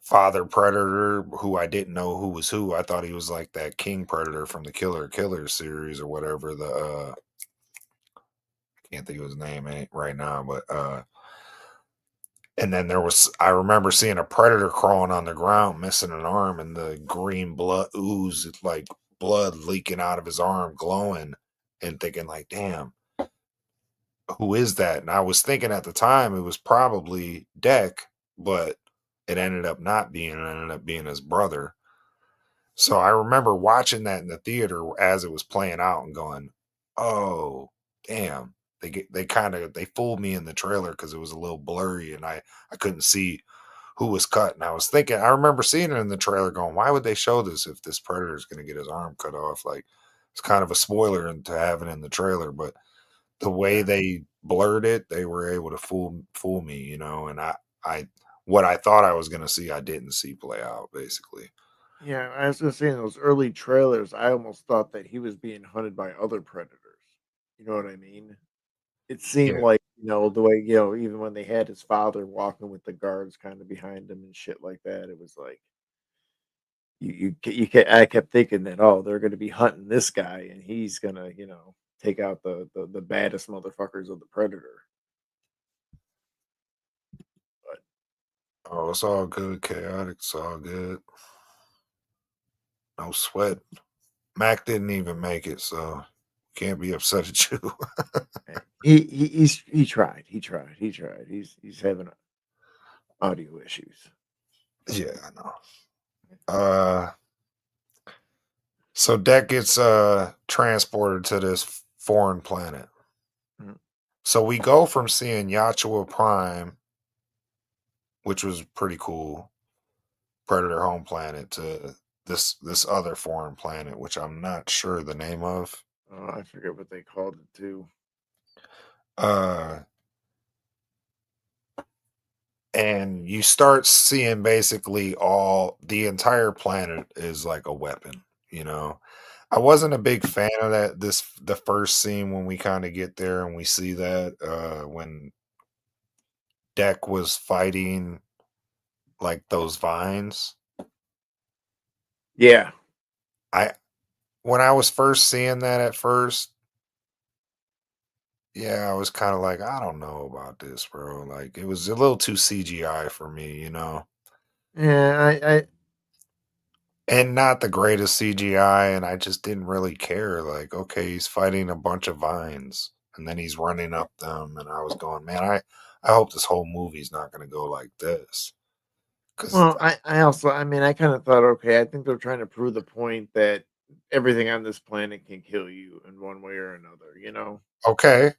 Father Predator, who I didn't know who was who. I thought he was like that King Predator from the Killer series or whatever. Can't think of his name right now, but and then I remember seeing a predator crawling on the ground, missing an arm, and the green blood ooze, like blood leaking out of his arm, glowing, and thinking like, damn, who is that? And I was thinking at the time it was probably Deck, but it ended up not being. It ended up being his brother. So I remember watching that in the theater as it was playing out and going, "Oh, damn." They fooled me in the trailer because it was a little blurry and I couldn't see who was cut. And I was thinking, I remember seeing it in the trailer going, why would they show this if this predator is going to get his arm cut off? Like it's kind of a spoiler to have it in the trailer, but the way Yeah. they blurred it, they were able to fool me, you know, and I what I thought I was going to see, I didn't see play out basically. Yeah, I was gonna say in those early trailers, I almost thought that he was being hunted by other predators. You know what I mean? It seemed Yeah. like, the way, even when they had his father walking with the guards kind of behind him and shit like that, it was like I kept thinking that, oh, they're gonna be hunting this guy and he's gonna, take out the baddest motherfuckers of the predator. But Oh, it's all good, chaotic. It's all good. No sweat. Mac didn't even make it, so can't be upset at you. he tried. He's having audio issues. Yeah, I know. Uh, so Deck gets transported to this foreign planet. Mm. So we go from seeing Yachua Prime, which was pretty cool, Predator home planet, to this other foreign planet, which I'm not sure the name of. I forget what they called it too. Uh, and you start seeing basically all the entire planet is like a weapon, you know. I wasn't a big fan of the first scene when we kind of get there and we see that when Deck was fighting like those vines. Yeah. I When I was first seeing that at first, yeah, I was kind of like, I don't know about this, bro. Like it was a little too CGI for me, you know. Yeah, I And not the greatest CGI, and I just didn't really care. Like, okay, he's fighting a bunch of vines, and then he's running up them, and I was going, man, I hope this whole movie's not going to go like this, because well, I also, I mean, I kind of thought, okay, I think they're trying to prove the point that everything on this planet can kill you in one way or another. okay,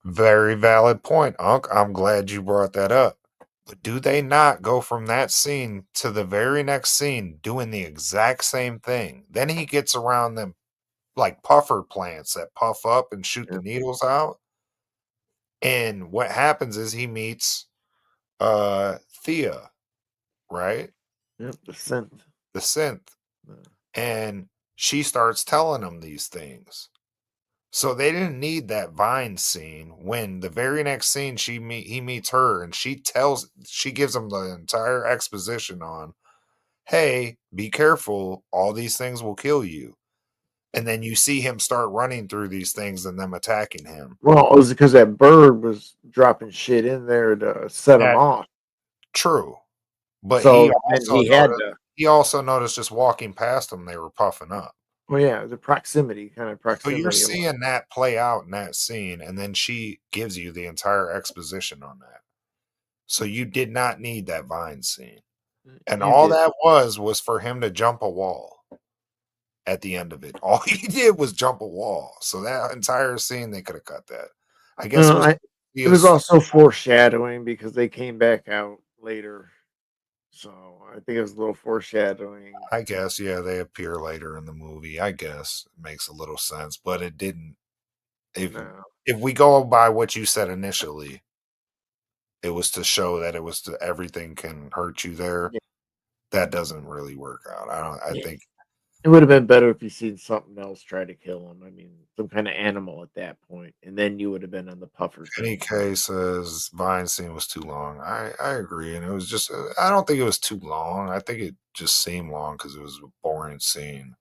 very valid point, Unc. I'm glad you brought that up. But do they not go from that scene to the very next scene doing the exact same thing? Then he gets around them like puffer plants that puff up and shoot the Yeah, needles out. And what happens is he meets Thea, right? yep, the synth. The synth. uh, And she starts telling him these things. So they didn't need that Vine scene. When the very next scene he meets her and she gives him the entire exposition on, hey, be careful, all these things will kill you. And then you see him start running through these things and them attacking him. Well, it was because that bird was dropping shit in there to set him That off. true. But So then he had to. he also noticed just walking past them they were puffing up. Well, yeah, the proximity, kind of So you're proximity. seeing that play out in that scene, and then she gives you the entire exposition on that. So you did not need that Vine scene. And You all did. that was for him to jump a wall at the end of it. All he did was jump a wall. So that entire scene, they could have cut that. I guess it was It was also foreshadowing because they came back out later. So I think it was a little foreshadowing. I guess, yeah, they appear later in the movie. I guess it makes a little sense, but it didn't. If No. if we go by what you said initially, it was to show that it was to everything can hurt you there. Yeah. That doesn't really work out. I Yeah. think It would have been better if you seen something else try to kill him. I mean, some kind of animal at that point, and then you would have been on the puffer any thing. case says Vine scene was too long. I agree, and it was just I don't think it was too long. I think it just seemed long because it was a boring scene.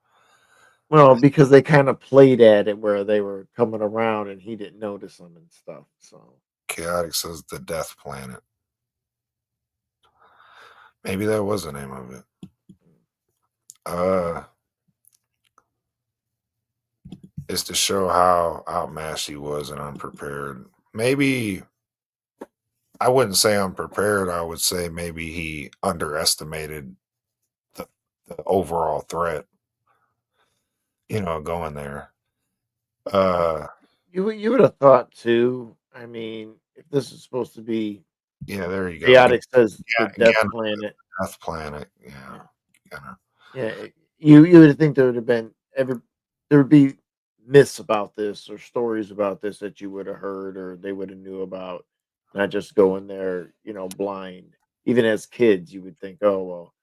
Well, because they kind of played at it where they were coming around and he didn't notice them and stuff. So Chaotic says the Death Planet. Maybe that was the name of it. Uh, it's to show how outmatched he was and unprepared. Maybe I wouldn't say unprepared. I would say maybe he underestimated the, the overall threat. Going there. Uh, you would have thought too. I mean, if this is supposed to be yeah, there you go. chaotic, says the death Again, planet. Death Planet. Yeah. Yeah, kinda. Yeah, you would think there would have been there would be myths about this or stories about this that you would have heard or they would have knew about, not just going there, blind. Even as kids, you would think, oh well,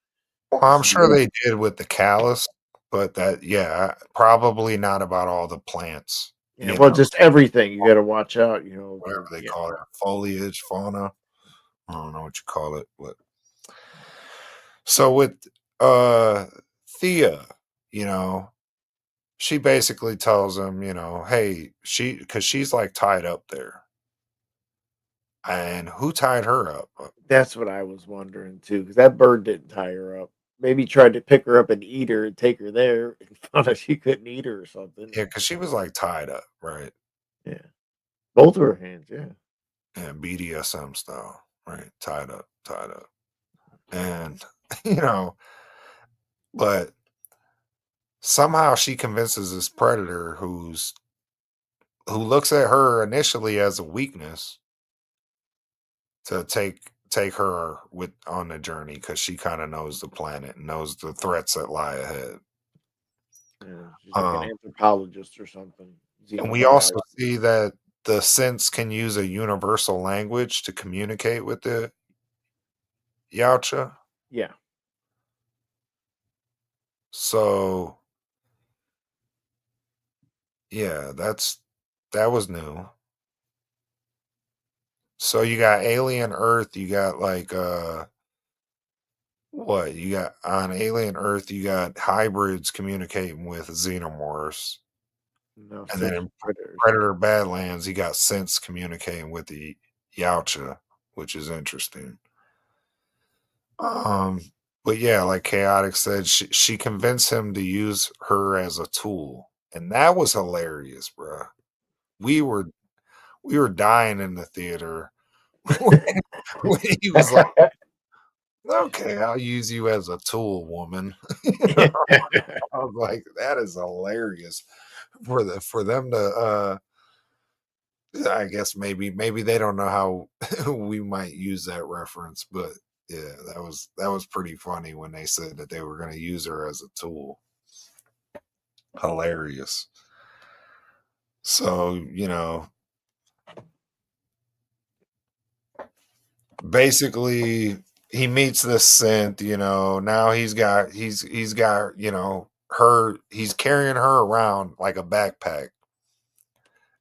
Well, this I'm is sure the they did with the callus, but yeah, probably not about all the plants. yeah, well, just everything you got to watch out. Whatever they Yeah, call it, foliage, fauna. I don't know what you call it, but so with uh Thea, you know, she basically tells him, hey, because she's like tied up there. And who tied her up? that's what I was wondering too, because that bird didn't tie her up. Maybe he tried to pick her up and eat her and take her there, and found out she couldn't eat her or something. Yeah, because she was like tied up, right? Yeah, both of her hands. Yeah. Yeah, BDSM style, right? Tied up. And, but somehow she convinces this predator who looks at her initially as a weakness to take her with on the journey because she kind of knows the planet and knows the threats that lie ahead. Yeah, she's like an Um, anthropologist or something, and we also xenobiologist. see that the synths can use a universal language to communicate with the Yautja. Yeah, So yeah, that was new. So you got alien Earth, you got like what you got on alien Earth, you got hybrids communicating with xenomorphs, no and then such in predators. Predator Badlands, you got synths communicating with the Yautja, which is interesting. Um, but yeah, like Chaotic said, she convinced him to use her as a tool, and that was hilarious, bruh. We were we were dying in the theater when he was like, "Okay, I'll use you as a tool, woman." I was like, "That is hilarious." For them to, I guess maybe they don't know how we might use that reference, but yeah, that was pretty funny when they said that they were gonna use her as a tool. Hilarious. So, basically he meets this synth, now he's got, her he's carrying her around like a backpack.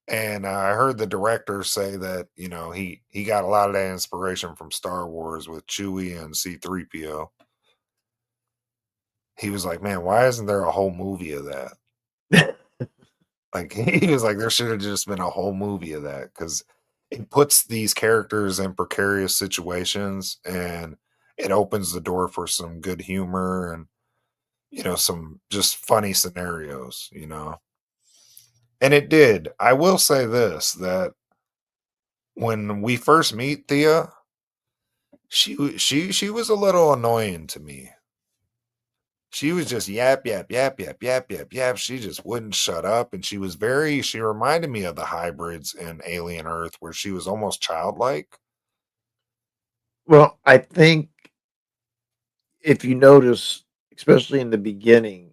And I heard the director say that, he got a lot of that inspiration from Star Wars with Chewie and C-3PO. He was like, "Man, why isn't there a whole movie of that?" Like, he was like, "There should have just been a whole movie of that because it puts these characters in precarious situations, and it opens the door for some good humor and, some just funny scenarios. And it did. I will say this, that when we first meet Thea, she was a little annoying to me. She was just yap, yap, yap, yap, yap, yap, yap. She just wouldn't shut up. And she reminded me of the hybrids in Alien Earth, where she was almost childlike. Well, I think if you notice, especially in the beginning,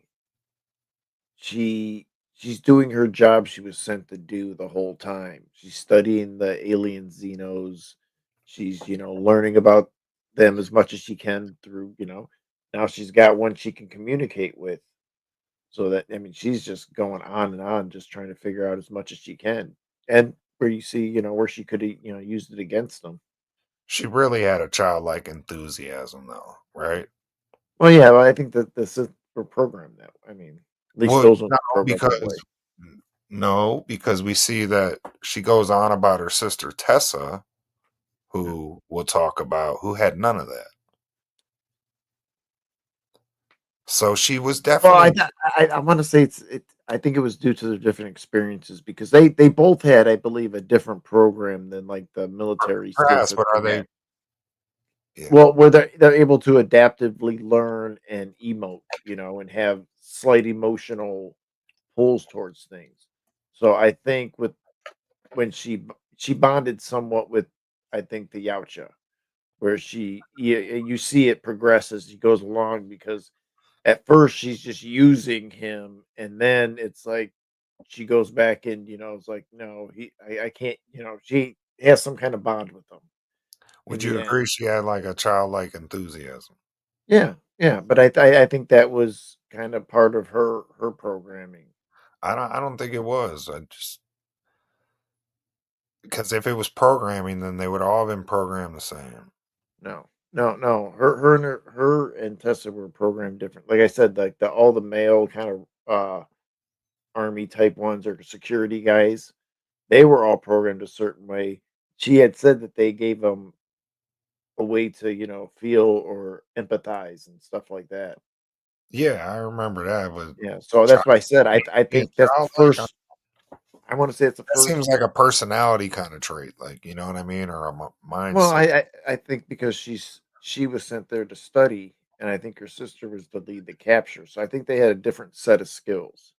she she's doing her job she was sent to do the whole time. She's studying the alien xenos. She's, learning about them as much as she can through, now she's got one she can communicate with. So that I mean, she's just going on and on, just trying to figure out as much as she can. And where you see, where she could, used it against them. She really had a childlike enthusiasm, though, right? Well, yeah, well, I think that this is we're programmed that. I mean, at least Well, those ones no, are programmed that way. because we see that she goes on about her sister Tessa, Yeah. who we'll talk about, who had none of that. So she was Well, definitely. I want to say I think it was due to their different experiences because they both had, I believe, a different program than like the military stints Perhaps, that but are they they? had. Yeah. Well, where they're able to adaptively learn and emote, and have slight emotional pulls towards things. So I think with when she bonded somewhat with, I think, the Yautja, where you see it progress as he goes along because at first she's just using him, and then it's like she goes back and it's like no, I can't, she has some kind of bond with him in Would the you end. agree she had like a childlike enthusiasm? Yeah, yeah, but I think that was kind of part of her programming. I don't think it was. I just because if it was programming, then they would all have been programmed the same. No, no, no. Her and Tessa were programmed different. Like I said, like all the male kind of army type ones or security guys, they were all programmed a certain way. She had said that they gave them a way to, feel or empathize and stuff like that. Yeah, I remember that. But Yeah, so child, that's why I said I being think that's the childlike, first. I want to say it's the that seems first. like a personality kind of trait, like you know what I mean, or a Well, mindset. I think because she was sent there to study, and I think her sister was to lead the capture. So I think they had a different set of skills.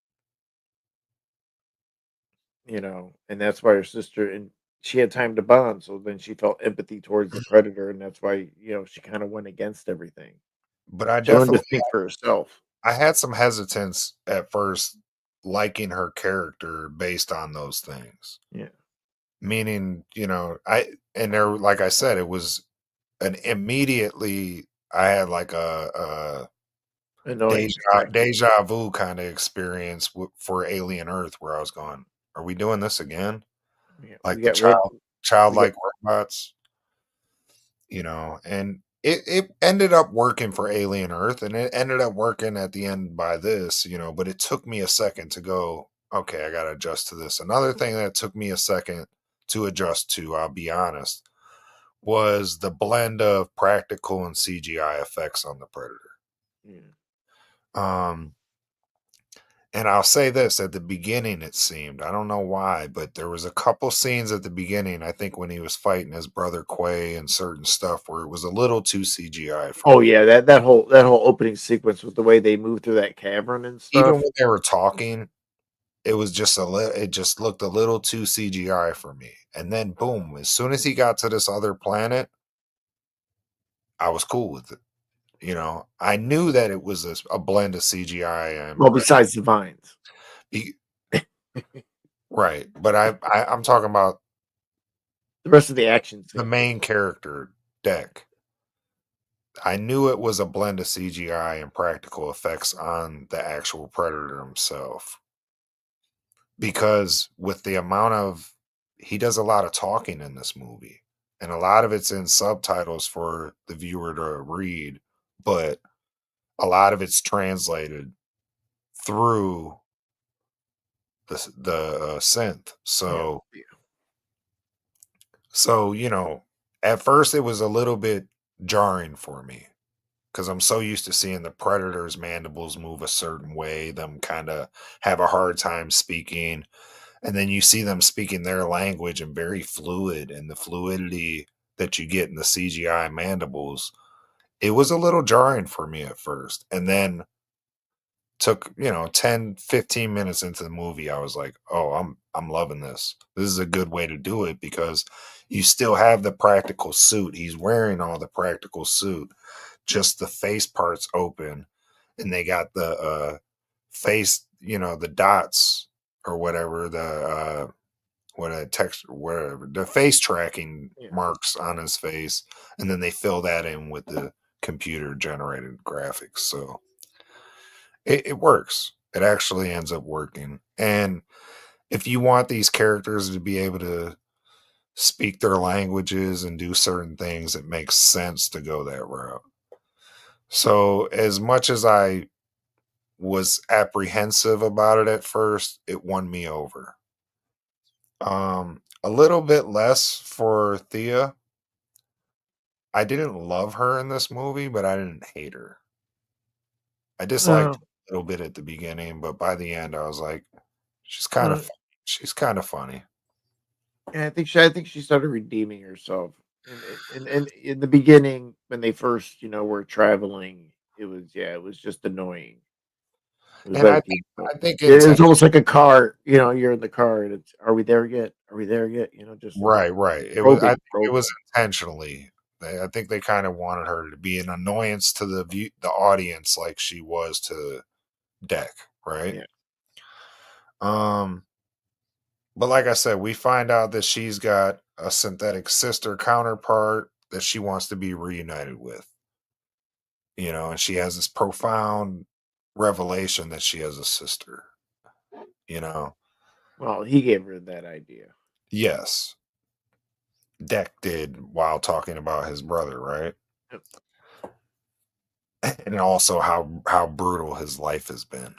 And that's why her sister and she had time to bond, so then she felt empathy towards the predator, and that's why, she kinda went against everything. But I She learned to definitely think for herself. I had some hesitance at first liking her character based on those things. Yeah. Meaning, I and there, like I said, it was an immediately I had like a Annoyance deja factor. deja vu kind of experience for Alien Earth, where I was going, "Are we doing this again?" Yeah, Like the we got childlike robots. And it ended up working for Alien Earth, and it ended up working at the end by this. But it took me a second to go, okay, I got to adjust to this. Another thing that took me a second to adjust to, I'll be honest, was the blend of practical and CGI effects on the Predator. yeah. Um, and I'll say this, at the beginning, it seemed, I don't know why, but there was a couple scenes at the beginning, I think when he was fighting his brother Quay and certain stuff where it was a little too CGI for Oh, me. yeah, that whole opening sequence with the way they moved through that cavern and Even stuff. when they were talking, it was just it just looked a little too CGI for me. And then boom, as soon as he got to this other planet, I was cool with it. I knew that it was a blend of CGI and Well, besides the vines. be, right, but I'm talking about The rest of the action the scenes. main character deck. I knew it was a blend of CGI and practical effects on the actual Predator himself. because with the amount of he does a lot of talking in this movie, and a lot of it's in subtitles for the viewer to read, but a lot of it's translated through the synth. Yeah, So, at first it was a little bit jarring for me because I'm so used to seeing the predator's mandibles move a certain way, them kind of have a hard time speaking. And then you see them speaking their language and very fluid, and the fluidity that you get in the CGI mandibles. It was a little jarring for me at first. And then took 10-15 minutes into the movie, I was like, oh, I'm loving this is a good way to do it because you still have the practical suit. He's wearing all the practical suit, just the face parts open, and they got the face, the dots or whatever, the what a text whatever, the face tracking yeah. marks on his face, and then they fill that in with the computer generated graphics. So it works. It actually ends up working. And if you want these characters to be able to speak their languages and do certain things, it makes sense to go that route. So, as much as I was apprehensive about it at first, it won me over. A little bit less for Thea. I didn't love her in this movie, but I didn't hate her. I disliked Uh, her a little bit at the beginning, but by the end, I was like, she's kind of uh, funny. She's kind of funny. and I think she started redeeming herself. In the beginning, when they first, were traveling, it was just annoying. It was And like I think it was almost like a car. You're in the car, and it's, "Are we there yet? Are we there yet?" Just right, right. I think it was probing. intentionally. I think they kind of wanted her to be an annoyance to the audience, like she was to Deck, right? Yeah, Um, but like I said, we find out that she's got a synthetic sister counterpart that she wants to be reunited with, and she has this profound revelation that she has a sister, you know. well, he gave her that idea. Yes, Deck did while talking about his brother, right? Yep, And also how brutal his life has been.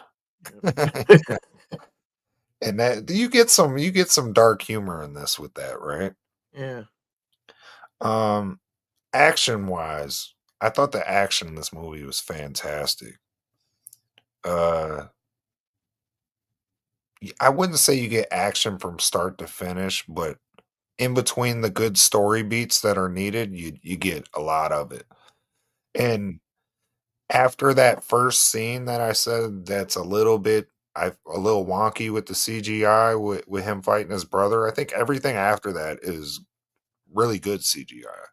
yep. And that you get some dark humor in this with that, right? Yeah. Um Action wise, I thought the action in this movie was fantastic. Uh I wouldn't say you get action from start to finish, but in between the good story beats that are needed, you get a lot of it. And after that first scene that I said that's a little wonky with the CGI with him fighting his brother, I think everything after that is really good CGI.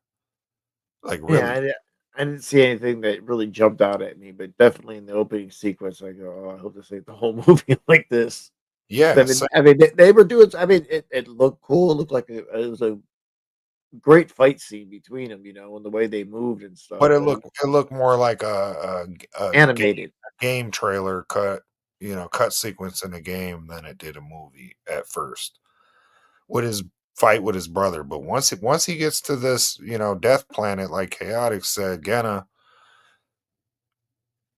Like Yeah, really. I didn't see anything that really jumped out at me, but definitely in the opening sequence, I go, "Oh, I hope this ain't the whole movie like this." I Yeah, mean I mean, they were doing I mean, it looked cool, it looked like it was a great fight scene between them, and the way they moved and stuff, but it but it looked it looked more like a animated. game trailer cut sequence in a game than it did a movie at first with his fight with his brother. But once he gets to this, death planet, like Chaotic said, Genna,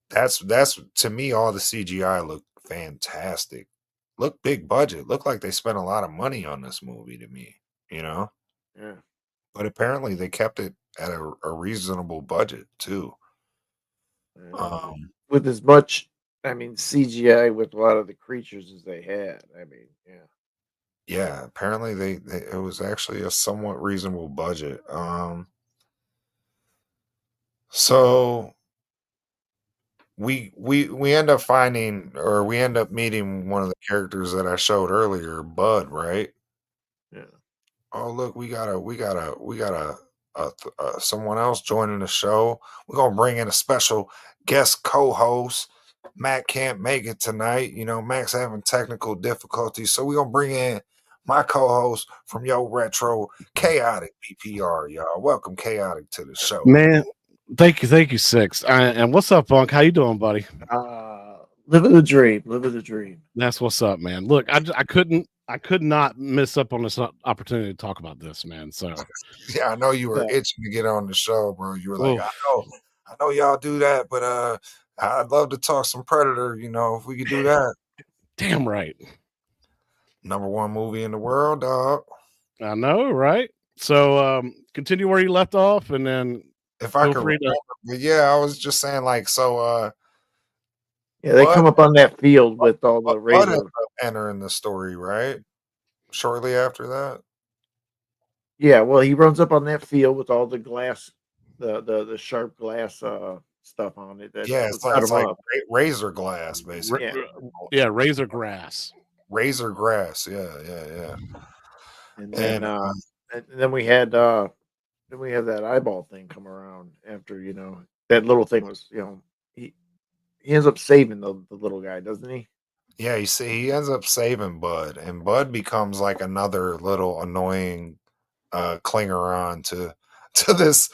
that's to me all the CGI looked fantastic. Look big budget. Look like they spent a lot of money on this movie to me, you know? Yeah, But apparently they kept it at a reasonable budget too. Um with as much, I mean, CGI with a lot of the creatures as they had, I mean, yeah. Yeah, apparently it was actually a somewhat reasonable budget. So we end up finding, or we end up meeting one of the characters that I showed earlier, Bud, right? Yeah. Oh, look, someone else joining the show. We're gonna bring in a special guest co-host. Matt can't make it tonight. Mac's having technical difficulties, so we're gonna bring in my co-host from Yo Retro, Chaotic BPR, y'all. Welcome Chaotic to the show. Man, thank you, Six. And what's up, Funk? How you doing, buddy? Living the dream. Living the dream. That's what's up, man. Look, I could not miss up on this opportunity to talk about this, man. So, Yeah, I know you were Yeah. itching to get on the show, bro. You were like, oof, I know y'all do that, but I'd love to talk some Predator, if we could do that. damn right. #1 movie in the world, dog. I know, right? So, continue where you left off, and then If I feel could free remember. to. But yeah, I was just saying, like, so Yeah, they Bud come up on that field with all the Bud ended razor. up entering the story, right? Shortly after that. Yeah, well, he runs up on that field with all the glass, the sharp glass stuff on it that Yeah, would cut it's him like up. razor glass, Ra- Yeah, basically. yeah, razor grass. Razor grass. Yeah. and then And and then we have that eyeball thing come around after that little thing was he ends up saving the little guy, doesn't he? yeah, you see, he ends up saving Bud, and Bud becomes like another little annoying clinger on to to this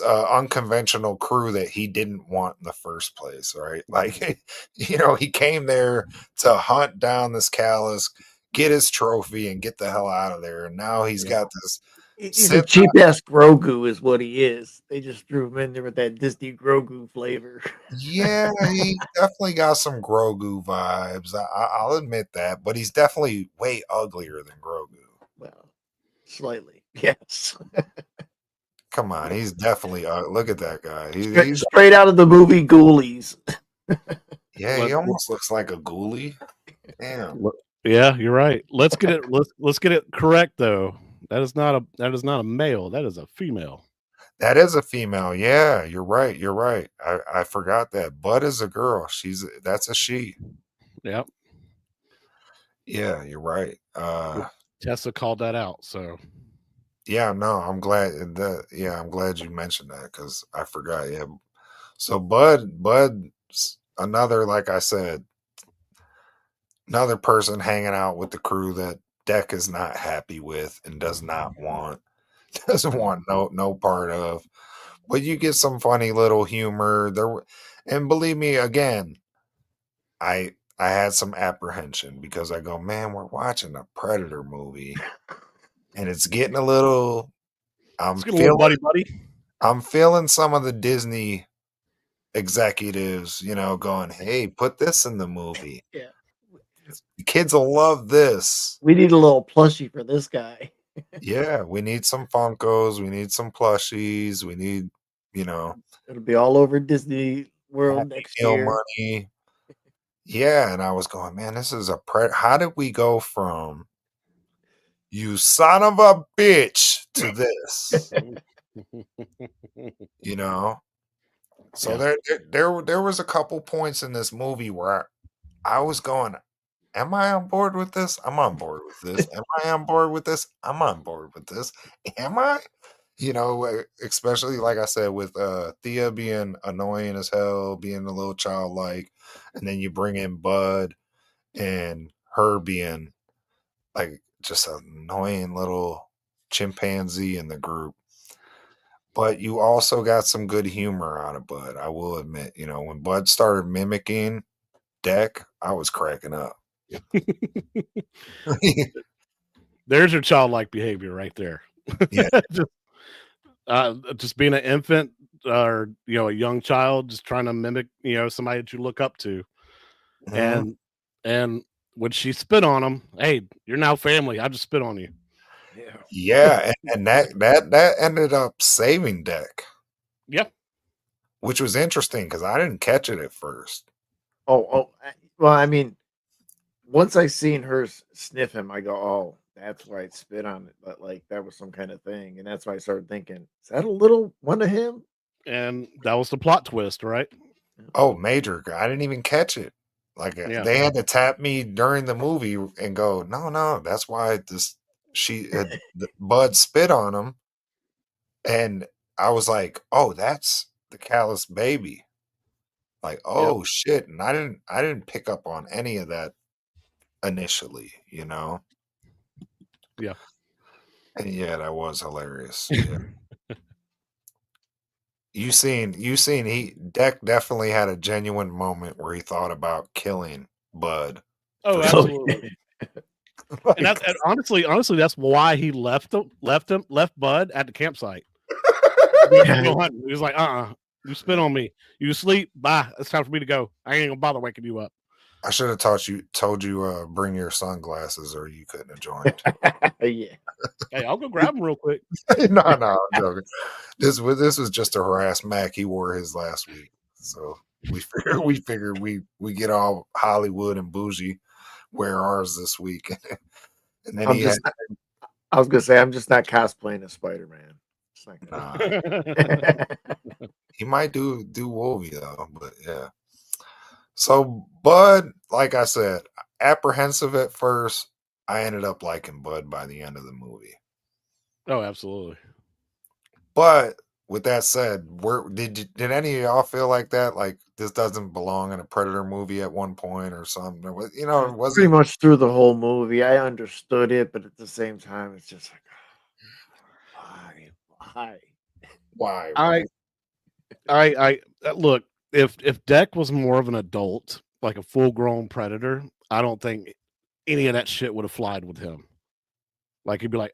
unconventional crew that he didn't want in the first place, right? Like, he came there to hunt down this callus, get his trophy, and get the hell out of there. And now he's Yeah. got this He's a Sith. cheap ass Grogu, is what he is. They just threw him in there with that Disney Grogu flavor. Yeah, he definitely got some Grogu vibes. I'll admit that, but he's definitely way uglier than Grogu. Well, slightly, yes. Come on, he's definitely look at that guy. Straight, He's straight out of the movie Ghoulies. yeah, he Let, almost looks like a ghoulie. Damn. let- yeah, you're right. Let's get it. Let's get it correct though. That is not a male. That is a female. That is a female. Yeah, you're right. You're right. I forgot that. Bud is a girl. That's a she. Yep. Yeah, you're right. Tessa called that out. So Yeah, no, I'm glad you mentioned that because I forgot. Yeah. So Bud's another, like I said, another person hanging out with the crew that Deck is not happy with and does not want, doesn't want no part of. But you get some funny little humor there, and believe me, again, I had some apprehension because I go, man, we're watching a Predator movie, and it's getting a little. I'm let's get a little feeling buddy. I'm feeling some of the Disney executives, going, hey, put this in the movie. Yeah. The kids will love this. We need a little plushie for this guy. Yeah, we need some Funkos, we need some plushies, we need, It'll be all over Disney World Happy next Meal year. money. Yeah, and I was going, man, this is how did we go from you son of a bitch to this? You know? So Yeah. there was a couple points in this movie where I was going, am I on board with this? I'm on board with this. Am I on board with this? I'm on board with this. Am I? Especially like I said, with Thea being annoying as hell, being a little childlike, and then you bring in Bud and her being like just an annoying little chimpanzee in the group. But you also got some good humor out of Bud, I will admit. When Bud started mimicking Deck, I was cracking up. There's your childlike behavior right there. Yeah. Just being an infant or a young child, just trying to mimic somebody that you look up to, Mhm. and when she spit on him, hey, you're now family. I just spit on you. Yeah. Yeah, and that ended up saving Deck, Yep. which was interesting because I didn't catch it at first. Well, I mean, once I seen her sniff him, I go, "Oh, that's why it spit on it." But like that was some kind of thing, and that's why I started thinking, "Is that a little one of him?" And that was the plot twist, right? Oh, major! I didn't even catch it. Like Yeah. they had to tap me during the movie and go, no, that's why Bud spit on him, and I was like, oh, that's the callous baby. Like, Yep. oh shit, and I didn't pick up on any of that initially. Yeah. And yeah, that was hilarious. Yeah. you seen he Deck definitely had a genuine moment where he thought about killing Bud Oh, for sure. absolutely. And Like, that's and honestly, that's why he left Bud at the campsite. To go hunting. He was like, you spit on me. You sleep. Bye. It's time for me to go. I ain't gonna bother waking you up. I should have told you bring your sunglasses or you couldn't have joined. Yeah. Hey, I'll go grab him real quick. No, I'm joking. This was just to harass Mac. He wore his last week, so we figured we get all Hollywood and bougie wear ours this week, and then I'm he had just I was gonna say I'm just not cosplaying as Spider-Man. It's not nah, gonna he might do Wolvie though, but yeah. So Bud, like I said, apprehensive at first. I ended up liking Bud by the end of the movie. Oh, absolutely. But with that said, did any of y'all feel like that? Like this doesn't belong in a Predator movie at one point or something? Or you know, it pretty wasn't much through the whole movie. I understood it, but at the same time, it's just like, why? why, I right? look, if Deck was more of an adult, like a full grown predator, I don't think any of that shit would have flied with him. Like he'd be like,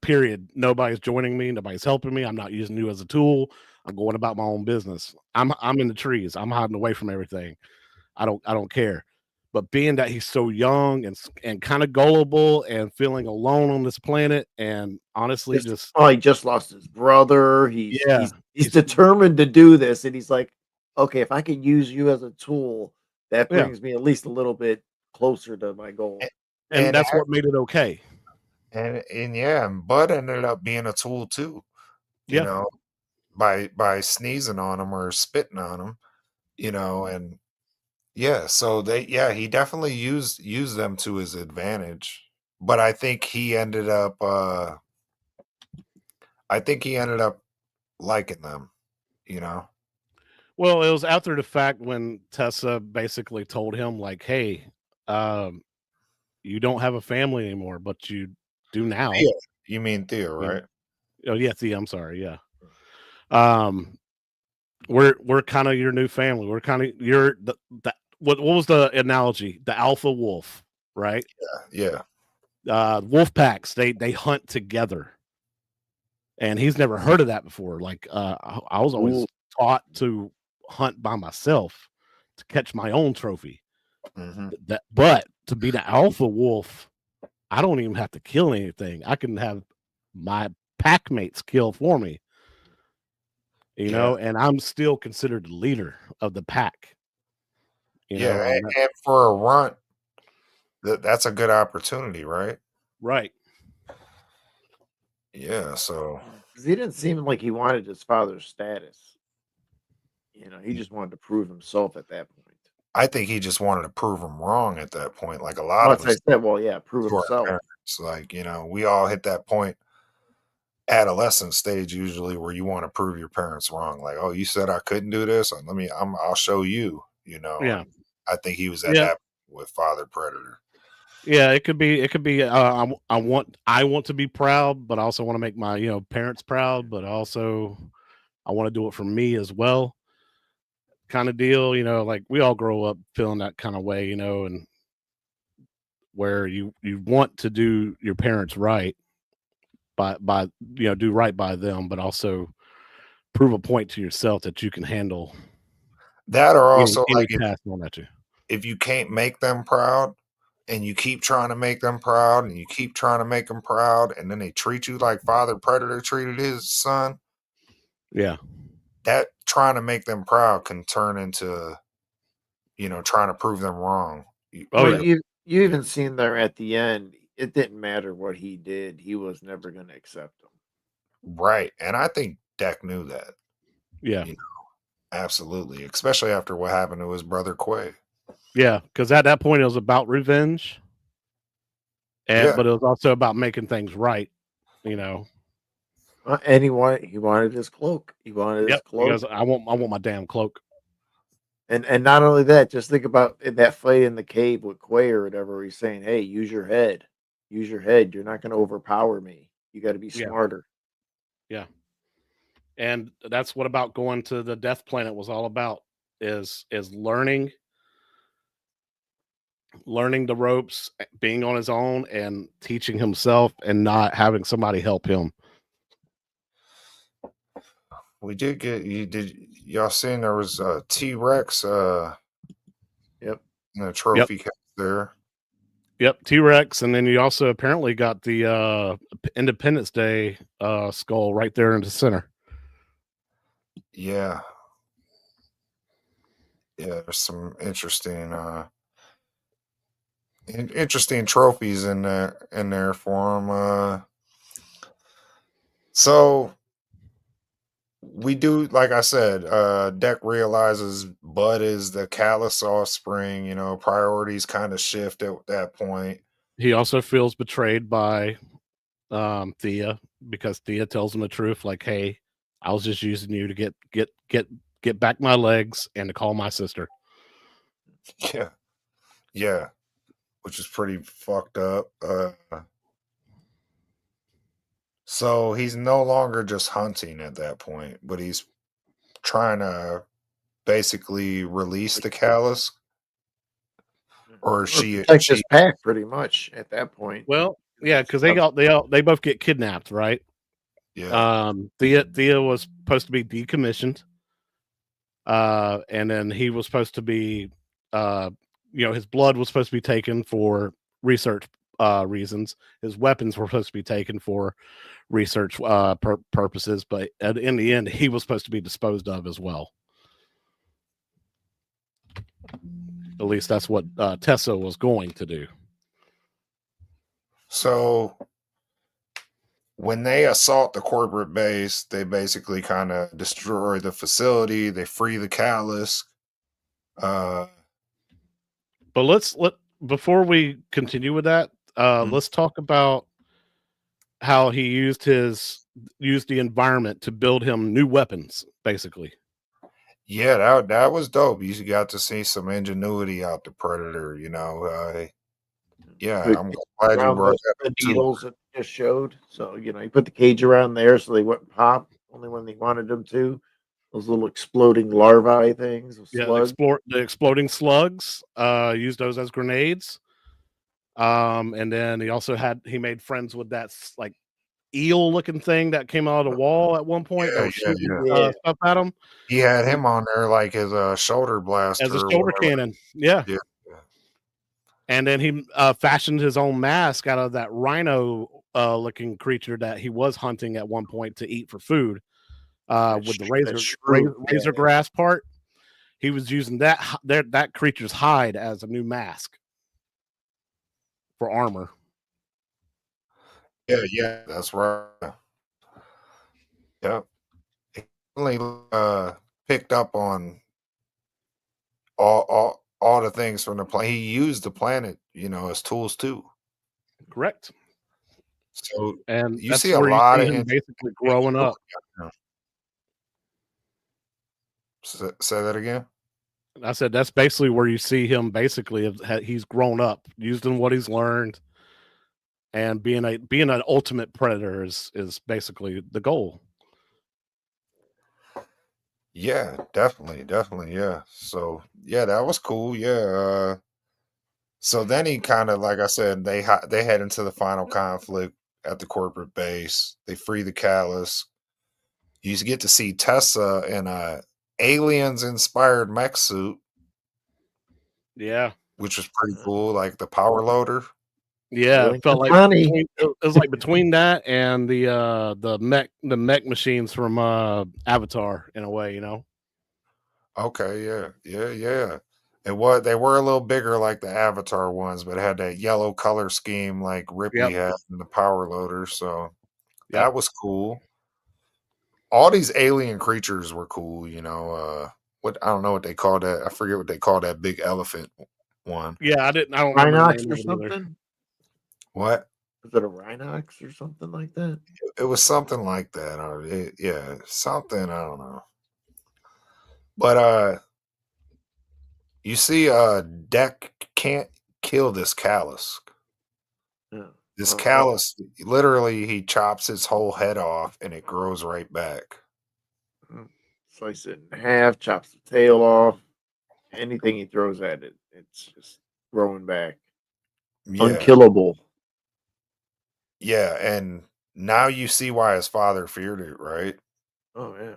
period. Nobody's joining me, nobody's helping me. I'm not using you as a tool. I'm going about my own business. I'm in the trees. I'm hiding away from everything. I don't care. But being that he's so young and kind of gullible and feeling alone on this planet, and honestly, just He just lost his brother. He's yeah, he's he's determined to do this, and he's like, okay, if I can use you as a tool, that yeah, brings me at least a little bit closer to my goal. A- and And that's what made it okay. and yeah, and Bud ended up being a tool too. You Yeah, know, by sneezing on him or spitting on him. You know, and yeah, so he definitely used them to his advantage. But I think he ended up liking them, you know? well, it was after the fact when Tessa basically told him, like, "Hey, um, you don't have a family anymore, but you do now." Thea. You mean Thea, You right? know? Oh, yeah, Thea, I'm sorry, yeah. Um, we're kind of your new family. We're kind of you're the what was the analogy? The alpha wolf, right? Yeah. Wolf packs, they hunt together. And he's never heard of that before. Like, I was Ooh, always taught to hunt by myself to catch my own trophy. Mhm. But to be the alpha wolf, I don't even have to kill anything. I can have my pack mates kill for me, Yeah. and I'm still considered the leader of the pack, Yeah, and and for a runt, that's a good opportunity, right? right. Yeah, so 'cause he didn't seem like he wanted his father's status. He just wanted to prove himself at that point. I think he just wanted to prove him wrong at that point, like a lot Well, of that's what I us said. Well, yeah, prove to our himself. parents. Like, we all hit that point adolescent stage usually where you want to prove your parents wrong. Like, oh, you said I couldn't do this, and I'll show you. Yeah, And I think he was at yeah, that with Father Predator. yeah. It could be. It could be. I want to be proud, but I also want to make my parents proud, but also I want to do it for me as well, kind of deal. Like we all grow up feeling that kind of way, and where you want to do your parents right by do right by them, but also prove a point to yourself that you can handle That or any also any like task thrown at you. if you can't make them proud and you keep trying to make them proud and you keep trying to make them proud and then they treat you like Father Predator treated his son, Yeah. that trying to make them proud can turn into, trying to prove them wrong. Oh Well, yeah. you even seen there at the end, it didn't matter what he did, he was never gonna accept him. Right. And I think Deck knew that. Yeah. You know, absolutely. Especially after what happened to his brother Quay. Yeah. Because at that point it was about revenge, Yeah. but it was also about making things right. You know. And he wanted his cloak. He wanted his Yep. cloak. Because I want my damn cloak. And not only that, just think about in that fight in the cave with Quay or whatever, he's saying, "Hey, use your head. Use your head. You're not gonna overpower me. You gotta be Yeah. smarter." Yeah. And that's what about going to the Death Planet was all about, is learning the ropes, being on his own and teaching himself and not having somebody help him. We did get y'all seen there was a T-Rex Yep. in a trophy case there. Yep, T-Rex, and then you also apparently got the Independence Day skull right there in the center. Yeah. Yeah, there's some interesting interesting trophies in there for him. So we do, like I said, Deck realizes Bud is the callous offspring, you know, priorities kind of shift at that point. He also feels betrayed by Thea, because Thea tells him the truth, like, hey, I was just using you to get back my legs and to call my sister. Yeah. Yeah. Which is pretty fucked up. So he's no longer just hunting at that point, but he's trying to basically release the callus, or Or she protect his pack pretty much at that point. Well, yeah, because they both get kidnapped, right? yeah. Thea was supposed to be decommissioned, and then he was supposed to be, his blood was supposed to be taken for research reasons. His weapons were supposed to be taken for research purposes, but in the end, he was supposed to be disposed of as well. At least that's what Tessa was going to do. So when they assault the corporate base, they basically kind of destroy the facility. They free the callus. But before we continue with that, let's talk about how he used the environment to build him new weapons, basically. Yeah, that was dope. You got to see some ingenuity out the Predator, you know. Yeah, I'm glad you Around brought the that up too. needles it just showed. So, you put the cage around there so they wouldn't pop only when they wanted them to. Those little exploding larvae things. Yeah, Slugs. the exploding slugs. Used those as grenades. And then he made friends with that like eel looking thing that came out of the wall at one point that was shooting stuff at him. He had him on there like his shoulder blaster as a or shoulder whatever. cannon. Yeah. Yeah. And then he fashioned his own mask out of that rhino looking creature that he was hunting at one point to eat for food. With the razor grass part, he was using that creature's hide as a new mask for armor. Yeah, that's right. Yep. He definitely picked up on all the things from the planet. He used the planet, as tools too. Correct. So and you that's see a where lot you of see him basically growing up. Say that again. I said that's basically where you see him. Basically, he's grown up, using what he's learned, and being an ultimate predator is basically the goal. Yeah, definitely, yeah. So yeah, that was cool. Yeah. So then he kind of, like I said, they head into the final conflict at the corporate base. They free the callus. You get to see Tessa in a aliens inspired mech suit. Yeah, which was pretty cool, like the power loader. Yeah, it felt like funny. It was like between that and the mech machines from Avatar in a way, Okay, yeah. They were a little bigger like the Avatar ones, but it had that yellow color scheme like Ripley had in the power loader. So that was cool. All these alien creatures were cool, what I don't know what they call that. I forget what they call that big elephant one. Yeah, I don't remember the Rhinox name or of it either. something. What? Was it a Rhinox or something like that? It was something like that. Or something, I don't know. But you see, Deck can't kill this callus. Yeah. This callus, literally, he chops its whole head off and it grows right back. Slice it in half, chops the tail off. Anything he throws at it, it's just throwing back. Yeah. Unkillable. Yeah, and now you see why his father feared it, right? Oh yeah.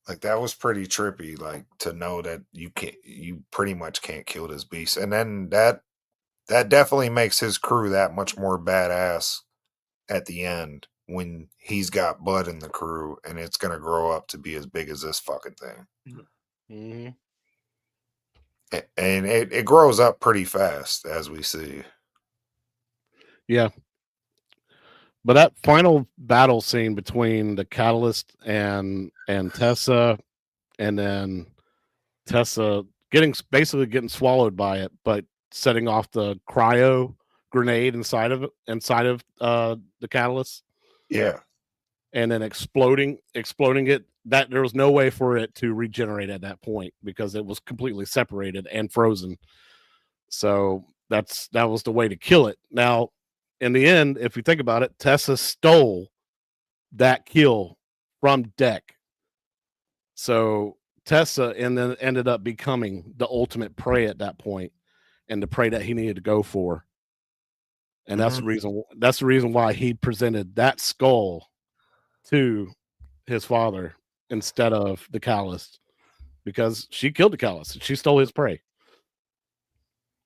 Like that was pretty trippy, like to know that you pretty much can't kill this beast. And then that definitely makes his crew that much more badass at the end when he's got Bud in the crew and it's gonna grow up to be as big as this fucking thing. Mm-hmm. And it grows up pretty fast, as we see. Yeah. But that final battle scene between the Catalyst and Tessa, and then Tessa basically getting swallowed by it, but setting off the cryo grenade inside of the Catalyst, Yeah. and then exploding it. That there was no way for it to regenerate at that point because it was completely separated and frozen. So that was the way to kill it. Now, in the end, if you think about it, Tessa stole that kill from Deck. So Tessa and then ended up becoming the ultimate prey at that point, and the prey that he needed to go for. And that's the reason. That's the reason why he presented that skull to his father instead of the Catalyst, because she killed the Catalyst. She stole his prey.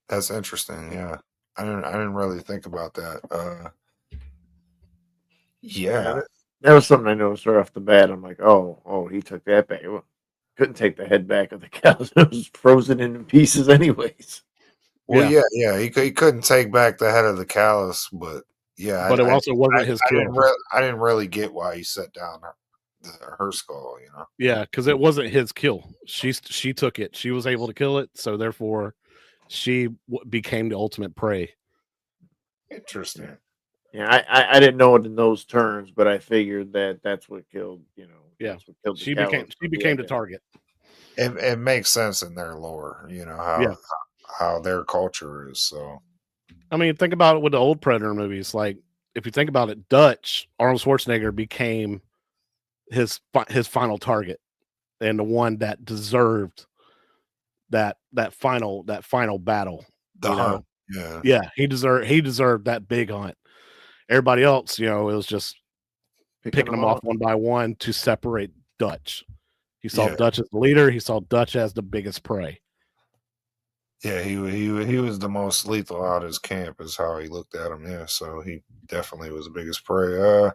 That's interesting. Yeah. I didn't really think about that. Yeah. That was something I noticed right off the bat. I'm like, oh, he took that back. Well, couldn't take the head back of the cow. It was frozen in pieces, anyways. Well, Yeah. yeah. He couldn't take back the head of the Callus, but yeah, But it also wasn't his kill. I didn't really get why he set down her skull. You know. Yeah, because it wasn't his kill. She took it. She was able to kill it, so therefore, she became the ultimate prey. Interesting. Yeah, I didn't know it in those terms, but I figured that's what killed. Yeah, that's what killed the she became the Catalyst. target. It makes sense in their lore. You know how their culture is. So I mean, think about it with the old Predator movies. Like, if you think about it, Arnold Schwarzenegger became his final target, and the one that deserved that final battle. the hunt. Yeah. Yeah, he deserved that big hunt. Everybody else, it was just picking them off one by one to separate Dutch. He saw Dutch as the leader. He saw Dutch as the biggest prey. Yeah, he was the most lethal out of his camp, is how he looked at him. Yeah, so he definitely was the biggest prey.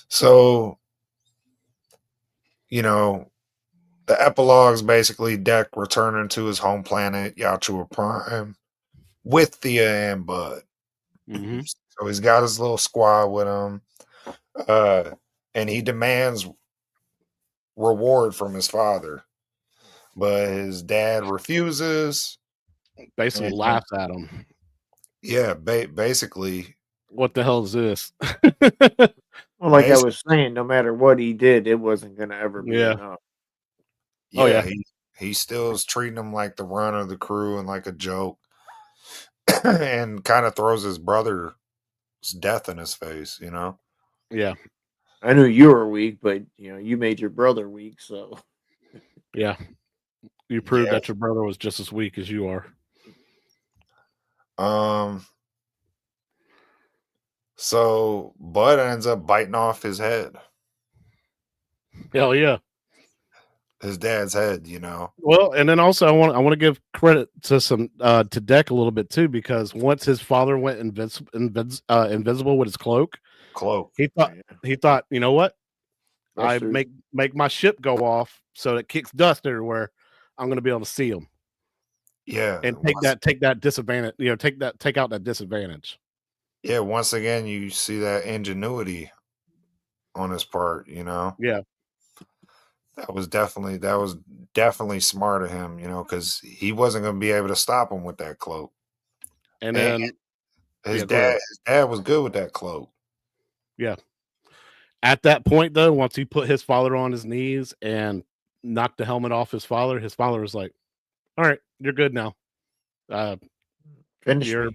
So the epilogue's basically Deck returning to his home planet, Yachua Prime, with Thea and Bud. Mm-hmm. So he's got his little squad with him, and he demands reward from his father, but his dad refuses. Basically laughs at him. Yeah, basically. What the hell is this? Well, like I was saying, no matter what he did, it wasn't going to ever be enough. Yeah, oh, yeah. He still is treating him like the run of the crew and like a joke, and kind of throws his brother's death in his face. Yeah. I knew you were weak, but you made your brother weak, so yeah, you proved that your brother was just as weak as you are. So Bud ends up biting off his head. Hell yeah. His dad's head, Well, and then also I want to give credit to to Deck a little bit too, because once his father went invisible with his cloak, he thought, you know what? I make my ship go off so it kicks dust everywhere. I'm going to be able to see him. Yeah, and take that disadvantage. Take out that disadvantage. Yeah, once again, you see that ingenuity on his part. Yeah, that was definitely smart of him. Because he wasn't going to be able to stop him with that cloak. And then his dad was good with that cloak. Yeah. At that point, though, once he put his father on his knees and knocked the helmet off his father was like, "All right, you're good now. Finish me."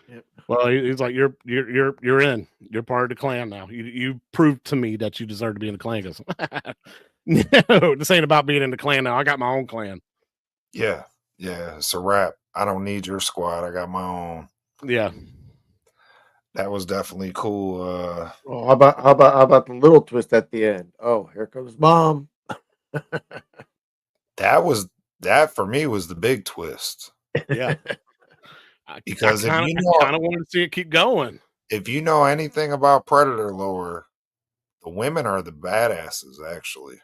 Yep. Well, he's like, you're in. You're part of the clan now. You proved to me that you deserve to be in the clan. He goes, no, this ain't about being in the clan now. I got my own clan. Yeah, it's a wrap. I don't need your squad. I got my own. Yeah. That was definitely cool. Oh, how about the little twist at the end? Oh, here comes mom. That for me was the big twist. Yeah. I Because kind of wanted to see it keep going. if you know anything about Predator lore, the women are the badasses, actually.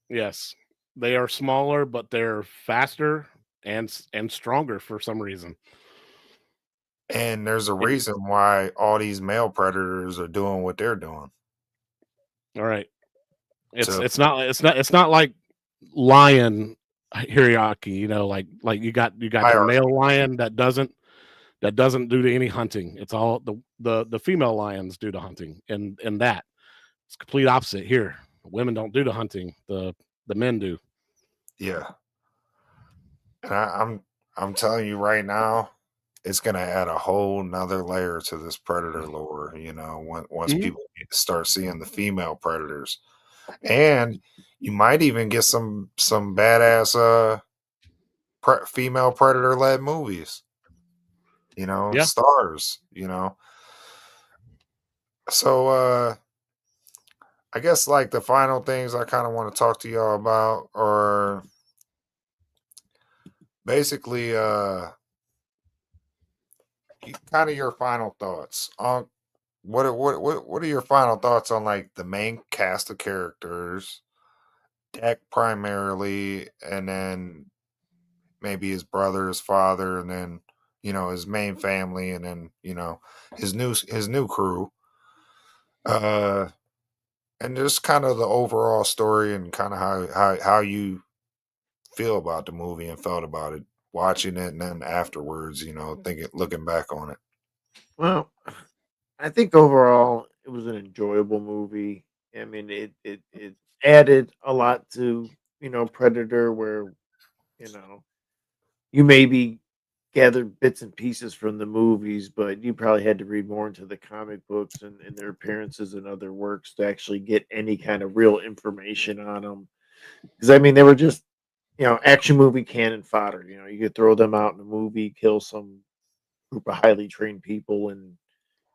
Yes. They are smaller, but they're faster and stronger for some reason. And there's a reason why all these male predators are doing what they're doing. All right. It's not like lion hierarchy, you know, like you got your male lion that doesn't do any hunting. It's all the female lions do the hunting, and that it's complete opposite here. Women don't do the hunting. The men do. Yeah. And I'm telling you right now, it's gonna add a whole nother layer to this predator lore, you know, once people start seeing the female predators. And you might even get some badass female predator led movies, you know, stars, you know. So I guess like the final things I kind of want to talk to y'all about are basically kind of your final thoughts on what are your final thoughts on like the main cast of characters, Deck primarily, and then maybe his brother, his father, and then you know his main family, and then you know his new crew. And just kind of the overall story and kind of how you feel about the movie and felt about it watching it, and then afterwards, you know, looking back on it. Well, I think overall it was an enjoyable movie. I mean, it added a lot to Predator, where you know you maybe gathered bits and pieces from the movies, but you probably had to read more into the comic books and their appearances and other works to actually get any kind of real information on them. Because I mean, they were just action movie cannon fodder. You could throw them out in a movie, kill some group of highly trained people, and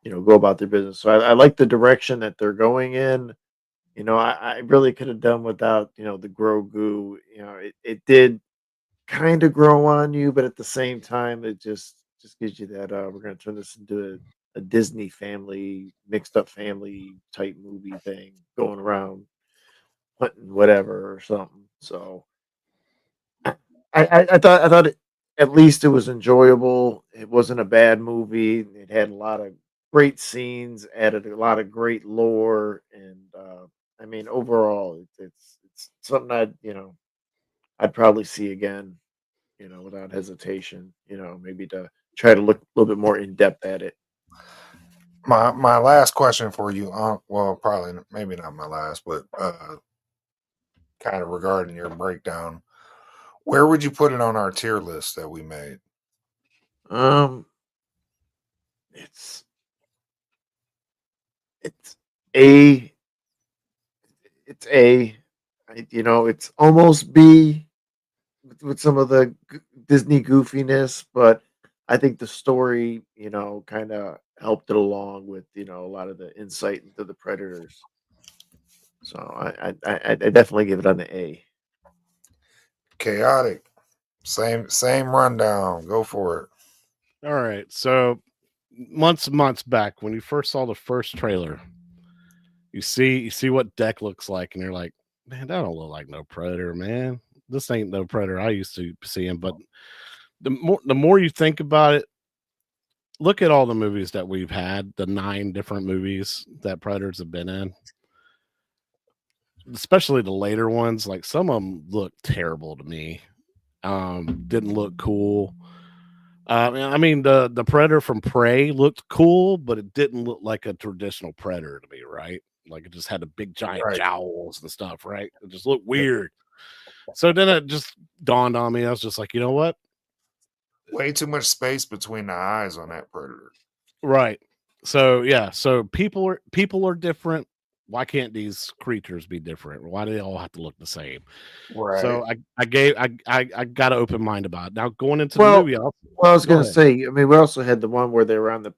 go about their business. So I like the direction that they're going in. I really could have done without the Grogu. It did kind of grow on you, but at the same time, it just gives you that we're going to turn this into a Disney family, mixed up family type movie thing going around hunting whatever or something. So I thought at least it was enjoyable. It wasn't a bad movie. It had a lot of great scenes, added a lot of great lore, and I mean overall, it's something I'd probably see again. Without hesitation. Maybe to try to look a little bit more in depth at it. My last question for you, well, probably maybe not my last, but kind of regarding your breakdown, where would you put it on our tier list that we made? Um, it's it's a it's a it's almost B with some of the Disney goofiness, but I think the story kind of helped it along with a lot of the insight into the predators. So I definitely give it on the A. Chaotic. Same rundown. Go for it. All right. So months back when you first saw the first trailer, you see what Deck looks like, and you're like, man, that don't look like no Predator, man. This ain't no Predator I used to see him. But the more you think about it, look at all the movies that we've had, the 9 different movies that Predators have been in. Especially the later ones, like some of them look terrible to me. Didn't look cool. I mean, the Predator from Prey looked cool, but it didn't look like a traditional Predator to me, right? Like it just had the big giant jowls and stuff, right? It just looked weird. So then it just dawned on me. I was just like, you know what? Way too much space between the eyes on that predator. Right. So yeah, so people are different. Why can't these creatures be different? Why do they all have to look the same? Right. So I got an open mind about it. Now going into the Well, movie, I was go gonna ahead. say, I mean, we also had the one where they were on the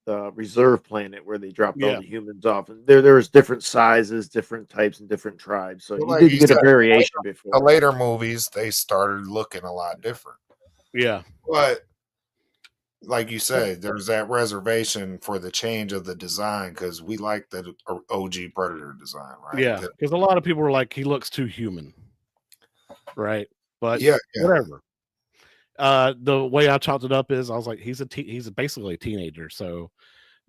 the reserve planet where they dropped all Yeah, the humans off, and there was different sizes, different types, and different tribes. So But you like did you get a said, variation the before. later movies, they started looking a lot different. yeah, But like you Yeah. said, there's that reservation for the change of the design because we like the OG Predator design, right? yeah. Because a lot of people were like, he looks too human, right? But Yeah, yeah. whatever. The way I chopped it up is I was like, he's basically a teenager, so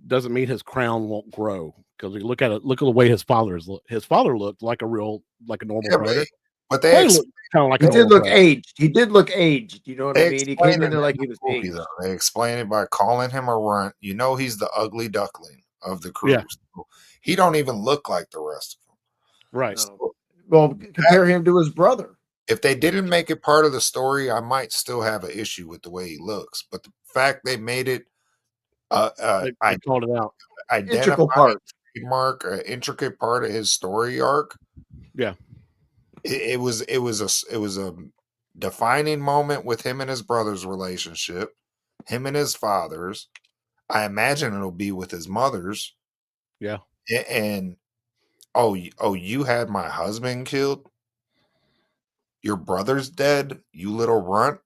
doesn't mean his crown won't grow. Because you look at it, look at the way his father looked like a normal Yeah, predator. but Clay looked kind of like He a did normal look predator. aged. He did look aged. You know what I they mean? He explain came it in in there like the he was movie, aged. though. They explain it by calling him a runt. You know he's the ugly duckling of the crew. Yeah, So he don't even look like the rest of them. right. No. So Well, that, compare him to his brother. if they didn't make it part of the story, I might still have an issue with the way he looks. But the fact they made it They called it out. identify Integral part. trademark, an intricate part of his story arc. Yeah, It was a defining moment with him and his brother's relationship, him and his father's. I imagine it'll be with his mother's. yeah. And you had my husband killed. Your brother's dead. You little runt.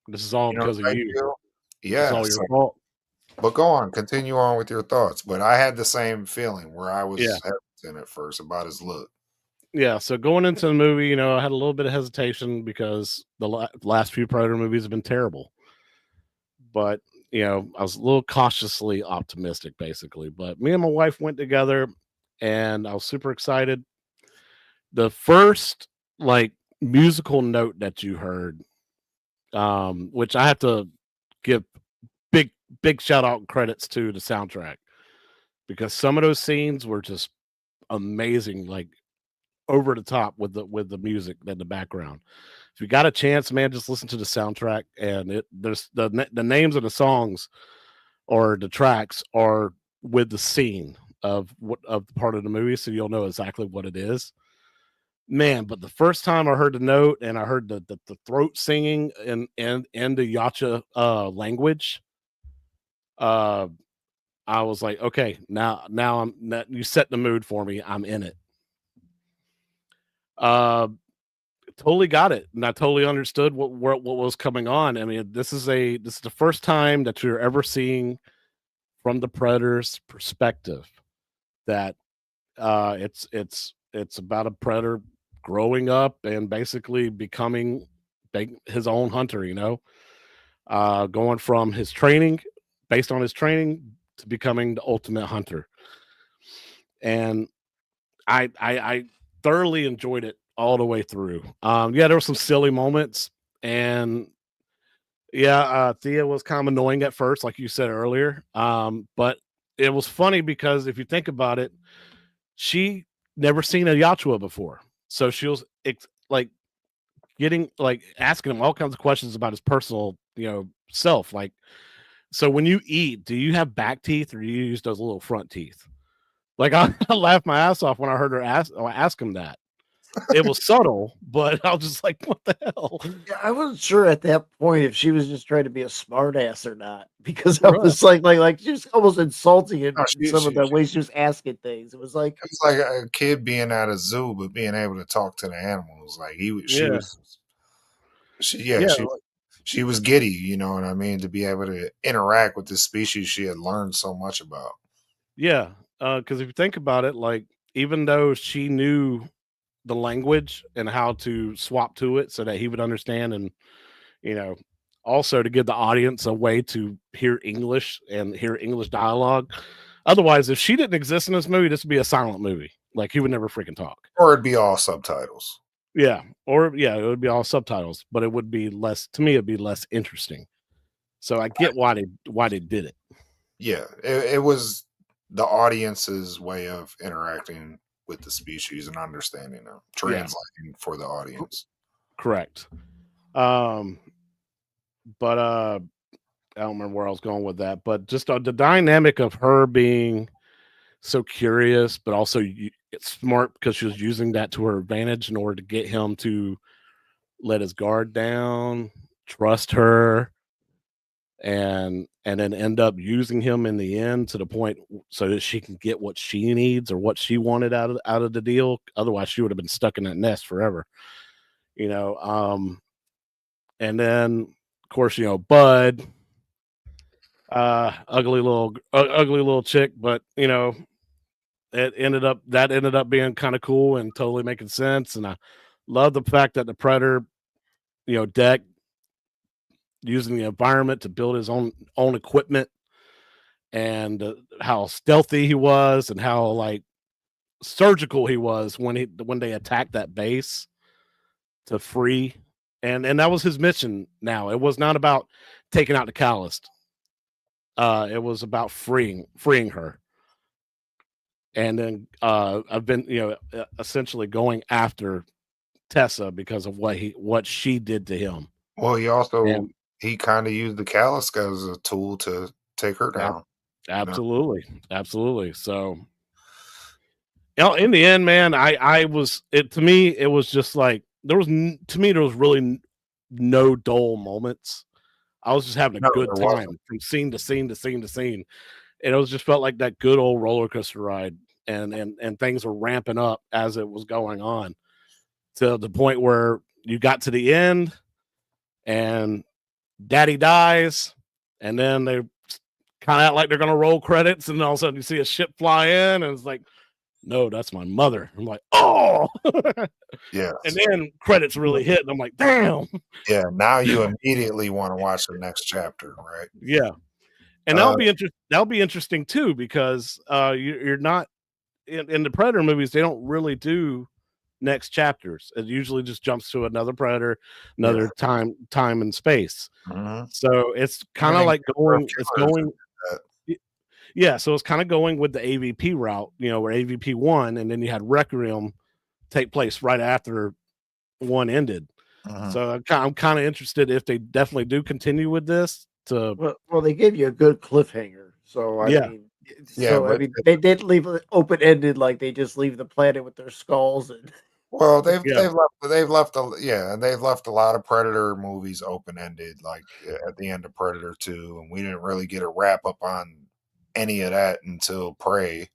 This is all You know because of type you. deal. It's Yeah. all your So, fault. but go on, continue on with your thoughts. But I had the same feeling where I Yeah, was hesitant at first about his look. yeah. So going into the movie, I had a little bit of hesitation because the last few Predator movies have been terrible. But I was a little cautiously optimistic, basically. But me and my wife went together, and I was super excited. The first like musical note that you heard, which I have to give big big shout out and credits to the soundtrack because some of those scenes were just amazing, like over the top with the music in the background. If you got a chance, man, just listen to the soundtrack and there's the names of the songs or the tracks are with the scene of the part of the movie, so you'll know exactly what it is. Man, but the first time I heard the note and I heard the throat singing in the Yacha language, uh, I was like, okay, you set the mood for me. I'm in it. Uh, totally got it, and I totally understood what was coming on. I mean, this is the first time that you're ever seeing from the predator's perspective that it's about a predator growing up and basically becoming his own hunter. Going from his training, based on his training, to becoming the ultimate hunter. And I thoroughly enjoyed it all the way through. Yeah, there were some silly moments, and yeah, Thea was kind of annoying at first, like you said earlier. But it was funny because if you think about it, she never seen a Yachua before, so she was like getting like asking him all kinds of questions about his personal, self. Like, so when you eat, do you have back teeth or do you use those little front teeth? Like, I laughed my ass off when I heard her ask him that. It was subtle, but I was just like, "What the hell?" Yeah, I wasn't sure at that point if she was just trying to be a smartass or not because I Right. was like she was almost insulting No, in some of the ways she was asking things. It was like, it's like a kid being at a zoo, but being able to talk to the animals. Like she Yeah. was, yeah, Yeah. she was giddy. You know what I mean? To be able to interact with this species she had learned so much about. Yeah. Because if you think about it, like, even though she knew the language and how to swap to it so that he would understand, and you know also to give the audience a way to hear English and hear English dialogue. Otherwise, if she didn't exist in this movie, this would be a silent movie. Like, he would never freaking talk. Or it'd be all subtitles. Yeah, or yeah, it would be all subtitles, but it would be less, to me, it'd be less interesting. So I get why they did it. Yeah, it was the audience's way of interacting with the species and understanding them, Yeah, translating for the audience. correct. um But I don't remember where I was going with that. But just the dynamic of her being so curious, but also it's smart because she was using that to her advantage in order to get him to let his guard down, trust her, and then end up using him in the end to the point so that she can get what she needs or what she wanted out of the deal. Otherwise, she would have been stuck in that nest forever. You know, and then of course, Bud, ugly little chick, but that ended up being kind of cool and totally making sense. And I love the fact that the Predator, Deck, using the environment to build his own equipment, and how stealthy he was and how like surgical he was when they attacked that base to free, and that was his mission. Now it was not about taking out the Calloused. It was about freeing her, and then I've been essentially going after Tessa because of what she did to him. Well, he kind of used the Callus as a tool to take her down. Absolutely. So, in the end, man, to me, it was just like there was really no dull moments. I was just having a good time from scene to scene to scene to scene, and it was just felt like that good old roller coaster ride, and things were ramping up as it was going on to the point where you got to the end, and Daddy dies, and then they kind of act like they're gonna roll credits, and all of a sudden you see a ship fly in, and it's like, no, that's my mother. I'm like, oh, yeah. And then credits really hit, and I'm like, damn. Yeah. Now you immediately want to watch the next chapter, right? Yeah, and that'll be interesting too, because you're not in the Predator movies. They don't really do next chapters. It usually just jumps to another Predator, another time and space. Mm-hmm. So it's kind of like going. Yeah, so it's kind of going with the AVP route, where AVP won, and then you had Requiem take place right after one ended. Mm-hmm. So I'm kind of interested if they definitely do continue with this. Well, they gave you a good cliffhanger, so I mean, they did leave it open ended, like they just leave the planet with their skulls and. Well, they've left a lot of Predator movies open ended, like at the end of Predator 2, and we didn't really get a wrap up on any of that until Prey,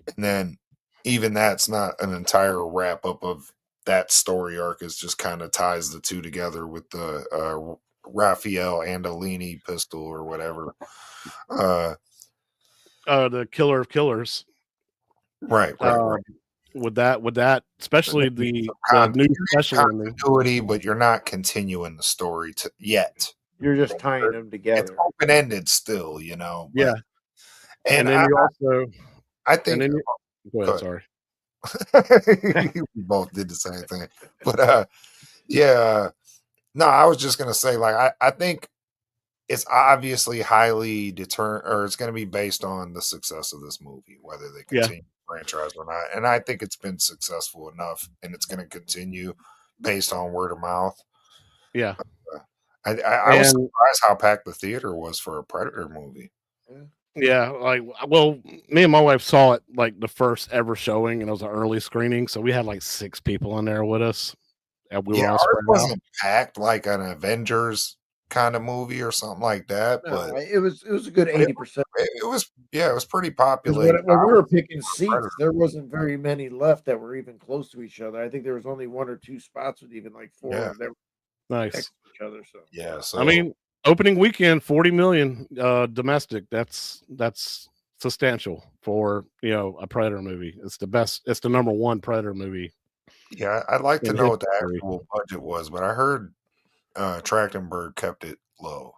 and then even that's not an entire wrap up of that story arc. Is just kind of ties the two together with the Raphael Andolini pistol or whatever. The Killer of Killers, right. With that, especially the new special continuity, but you're not continuing the story yet. You're just tying them together. It's open ended still, But, yeah. And then you also, I think. Go ahead, sorry. We both did the same thing, but yeah. No, I was just gonna say, like, I think it's obviously highly or it's going to be based on the success of this movie, whether they continue the franchise or not. And I think it's been successful enough, and it's going to continue based on word of mouth. Yeah. I was surprised how packed the theater was for a Predator movie. Yeah, me and my wife saw it like the first ever showing, and it was an early screening, so we had like 6 people in there with us, and we were all spread out. Wasn't packed like an Avengers kind of movie or something like that, but it was a good 80%. It was pretty popular. When we were picking seats, there wasn't very many left that were even close to each other. I think there was only 1 or 2 spots with even like 4 of them nice next to each other. So so I mean, opening weekend, 40 million domestic. That's substantial for a Predator movie. It's the best. It's the number 1 Predator movie. Yeah, I'd like to know what the actual budget was, but I heard Trachtenberg kept it low.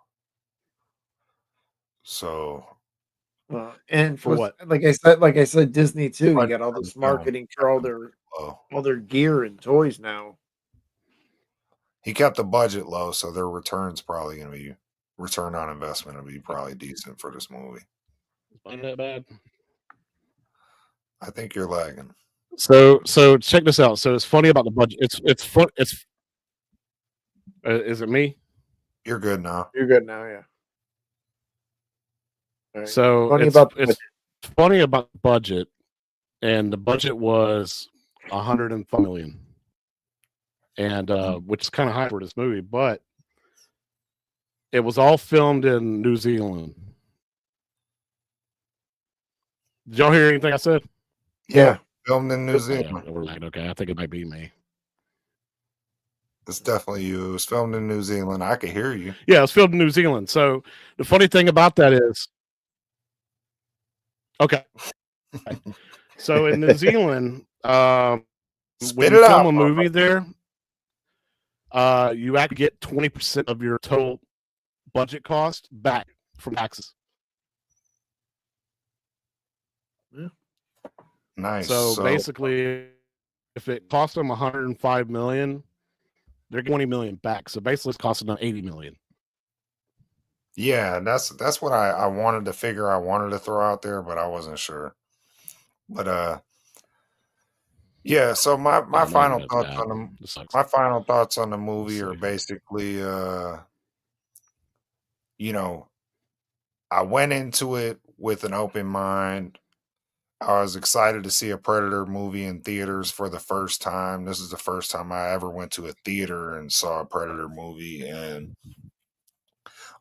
So, and for what? Like I said, Disney too. You got all this marketing for all their gear and toys now. He kept the budget low, so their return's probably going to be return on investment will be probably decent for this movie. Not that bad. I think you're lagging. So check this out. So it's funny about the budget. It's fun. Is it me? You're good now. You're good now, yeah. All right. So Funny it's about the it's funny about the budget, and the budget was 105 million, and which is kind of high for this movie, but it was all filmed in New Zealand. Did y'all hear anything I said? Yeah, filmed in New Zealand. Yeah, we're like, okay, I think it might be me. It's definitely you. It was filmed in New Zealand. I could hear you. Yeah, it was filmed in New Zealand. So the funny thing about that is, okay, so in New Zealand, when Spit you it film out. a movie there, you actually get 20% of your total budget cost back from taxes. Nice. So basically, if it cost them 105 million, they're 20 million back. So basically, it's costing them 80 million. yeah, that's what I wanted to figure. I wanted to throw out there, but I wasn't sure. But yeah. So my Yeah, final that's thoughts bad. on the This sucks. my final thoughts on the movie are See. basically, you know, I went into it with an open mind. I was excited to see a Predator movie in theaters for the first time. This is the first time I ever went to a theater and saw a Predator movie. And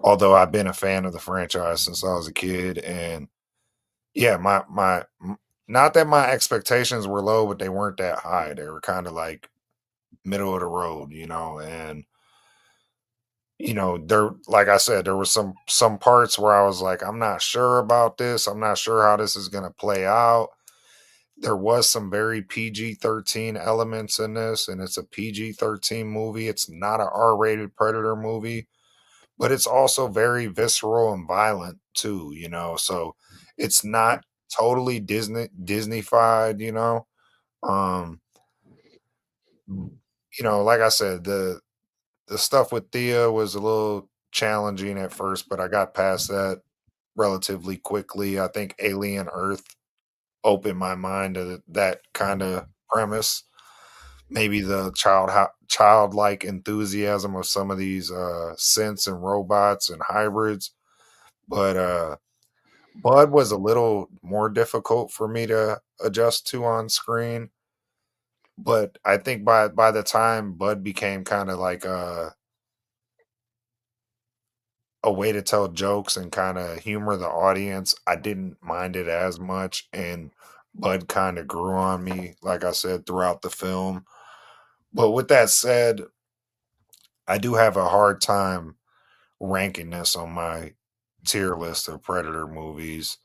although I've been a fan of the franchise since I was a kid, and yeah, not that my expectations were low, but they weren't that high. They were kind of like middle of the road, and there, like I said, there was some parts where I was like, I'm not sure about this. I'm not sure how this is gonna play out. There was some very PG-13 elements in this, and it's a PG-13 movie. It's not an R-rated Predator movie, but it's also very visceral and violent too, So it's not totally Disneyfied, Um, like I said, the stuff with Thea was a little challenging at first, but I got past that relatively quickly. I think Alien Earth opened my mind to that kind of premise. Maybe the childlike enthusiasm of some of these synths and robots and hybrids. But Bud was a little more difficult for me to adjust to on screen. But I think by the time Bud became kind of like a way to tell jokes and kind of humor the audience, I didn't mind it as much. And Bud kind of grew on me, like I said, throughout the film. But with that said, I do have a hard time ranking this on my tier list of Predator movies.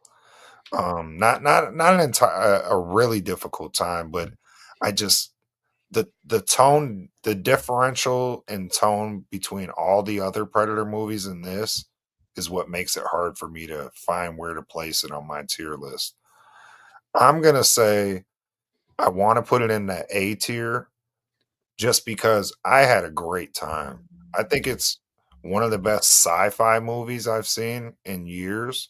Not an entire a really difficult time, but I just the tone, the differential in tone between all the other Predator movies and this is what makes it hard for me to find where to place it on my tier list. I'm gonna say I want to put it in the A tier just because I had a great time. I think it's one of the best sci-fi movies I've seen in years.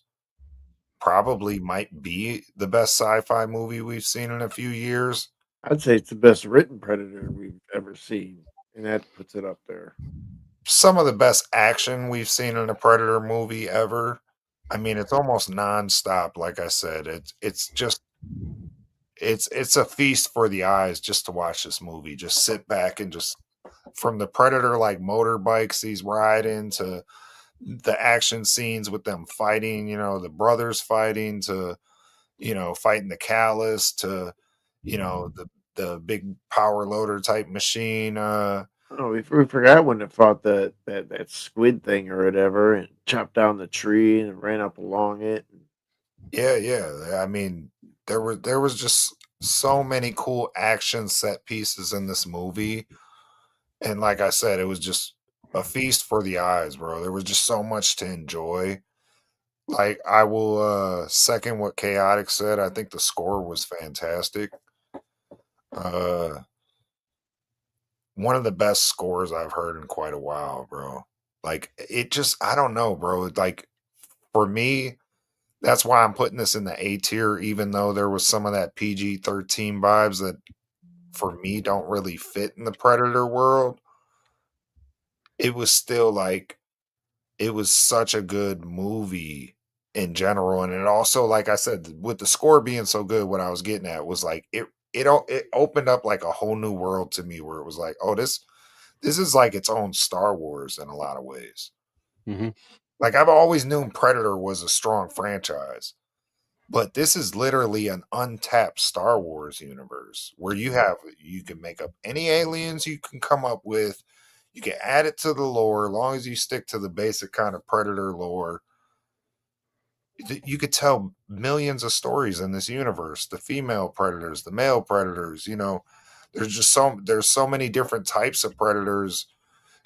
Probably might be the best sci-fi movie we've seen in a few years. I'd say it's the best written Predator we've ever seen, and that puts it up there. Some of the best action we've seen in a Predator movie ever. I mean, it's almost nonstop. Like I said, it's just it's a feast for the eyes just to watch this movie. Just sit back and just from the Predator like motorbikes he's riding to the action scenes with them fighting, the brothers fighting to, fighting the callus to, the big power loader type machine. Oh, we forgot when it fought that squid thing or whatever, and chopped down the tree and ran up along it. Yeah. I mean, there was just so many cool action set pieces in this movie. And like I said, it was just a feast for the eyes, bro. There was just so much to enjoy. Like I will second what Chaotic said. I think the score was fantastic. Uh One of the best scores I've heard in quite a while, bro. Like it just I don't know, bro. Like for me, that's why I'm putting this in the A tier, even though there was some of that PG-13 vibes that for me don't really fit in the Predator world. It was still like it was such a good movie in general, and it also, like I said, with the score being so good, what I was getting at was like it opened up like a whole new world to me where it was like, oh, this is like its own Star Wars in a lot of ways. Mm-hmm. Like I've always known Predator was a strong franchise, but this is literally an untapped Star Wars universe where you can make up any aliens you can come up with. You can add it to the lore as long as you stick to the basic kind of Predator lore. You could tell millions of stories in this universe. The female predators, the male predators, there's so many different types of predators.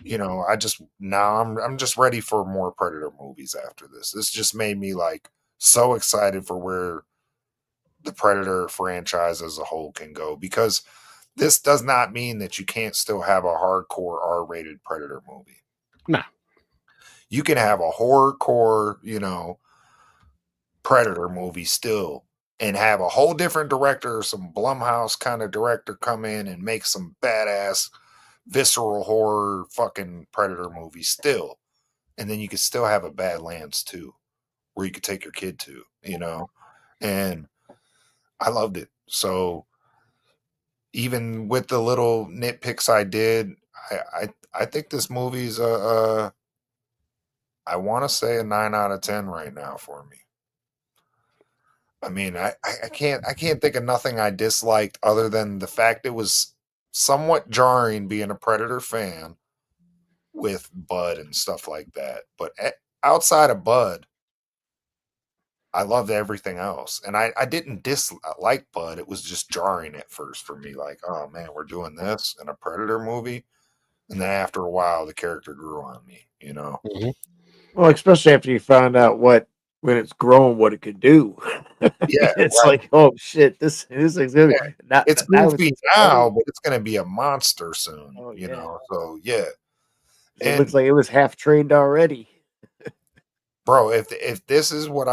I'm just ready for more Predator movies after this. This just made me like so excited for where the Predator franchise as a whole can go, because this does not mean that you can't still have a hardcore R-rated Predator movie. No. You can have a horrorcore, Predator movie still, and have a whole different director, some Blumhouse kind of director, come in and make some badass visceral horror fucking Predator movie still. And then you could still have a Badlands too, where you could take your kid to, and I loved it. So even with the little nitpicks I did, I think this movie's I want to say a 9 out of 10 right now for me. I mean, I can't think of nothing I disliked other than the fact it was somewhat jarring being a Predator fan with Bud and stuff like that. But outside of Bud, I loved everything else. And I didn't dislike Bud. It was just jarring at first for me. Like, oh man, we're doing this in a Predator movie. And then after a while, the character grew on me, Mm-hmm. Well, especially after you found out when it's grown, what it could do. Yeah, It's right. like, oh shit, this thing's gonna be Yeah. not It's now it's goofy just now, funny. but it's going to be a monster soon, Oh yeah. So, yeah. It looks And like it was half trained already. bro, if this is what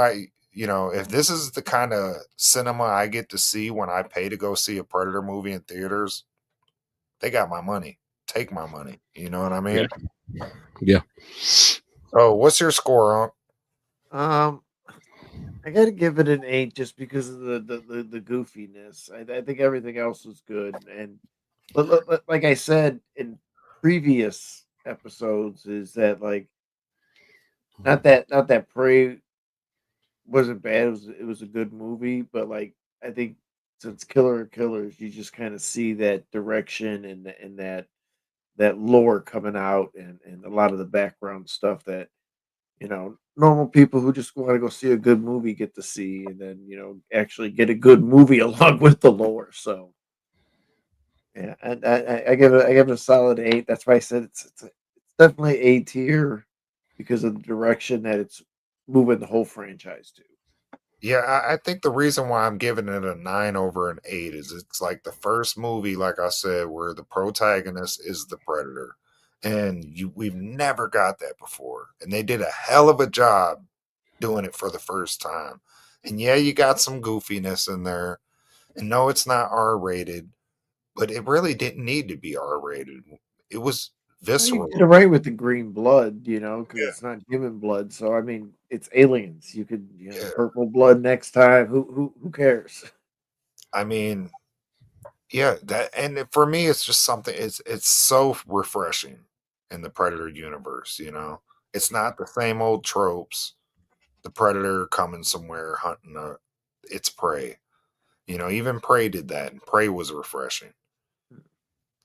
if this is the kind of cinema I get to see when I pay to go see a Predator movie in theaters, they got my money. Take my money. You know what I mean? Yeah. So, what's your score, Unc? Um, I gotta give it an 8 just because of the goofiness. I think everything else was good, and but like I said in previous episodes, is that like not that Prey wasn't bad. It was a good movie, but like I think since Killer of Killers, you just kind of see that direction and that lore coming out and a lot of the background stuff that normal people who just want to go see a good movie get to see, and then actually get a good movie along with the lore. So yeah, and I give it a solid 8. That's why I said it's definitely A tier because of the direction that it's moving the whole franchise to. Yeah, I think the reason why I'm giving it a 9 over an 8 is it's like the first movie, like I said, where the protagonist is the Predator. And we've never got that before. And they did a hell of a job doing it for the first time. And yeah, you got some goofiness in there. And no, it's not R rated, but it really didn't need to be R rated. It was Well, you did visceral. it right with the green blood, because Yeah. it's not human blood. So I mean, it's aliens. You could, Yeah. purple blood next time. Who cares? I mean, yeah, for me, it's just something. It's so refreshing in the Predator universe. It's not the same old tropes. The Predator coming somewhere hunting its prey. Even Prey did that, and Prey was refreshing.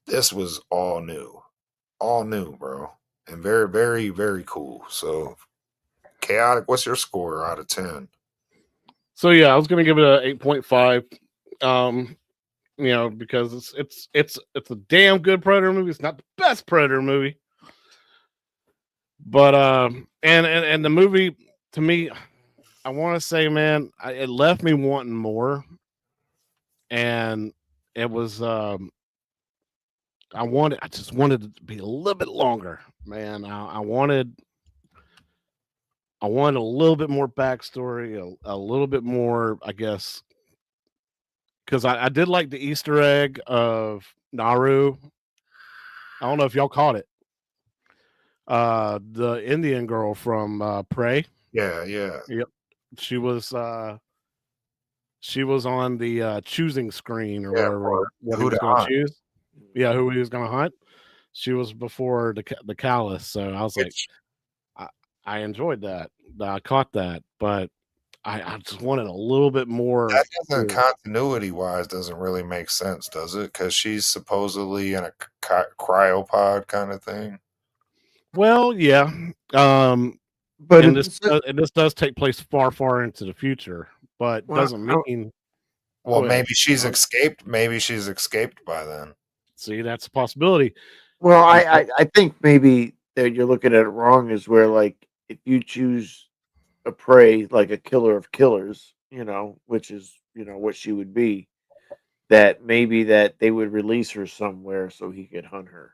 This was all new, bro, and very, very, very cool. So, Chaotic, what's your score out of 10? So yeah, I was gonna give it a 8.5. Because it's a damn good Predator movie. It's not the best Predator movie, but and the movie, to me, I want to say, man, it left me wanting more, and it was I just wanted it to be a little bit longer, man. I wanted a little bit more backstory, a little bit more, I guess, because I did like the Easter egg of Naru. I don't know if y'all caught it. The Indian girl from Prey. Yeah, yeah. Yep. She was on the choosing screen or Yeah, whatever for what he who was to going to hunt. choose. Yeah, who he was going to hunt. She was before the Callus, so I was like, Which I enjoyed that. I caught that, but I just wanted a little bit more. that doesn't continuity wise doesn't really make sense, does it? Because she's supposedly in a cryopod kind of thing. Well, yeah. But And it's this does take place far, far into the future, but well, doesn't I- mean. Well, Go ahead. maybe she's escaped. Maybe she's escaped by then. See, that's a possibility. well, Because, I think maybe that you're looking at it wrong. Is where like if you choose a prey like a killer of killers, which is what she would be, that maybe that they would release her somewhere so he could hunt her.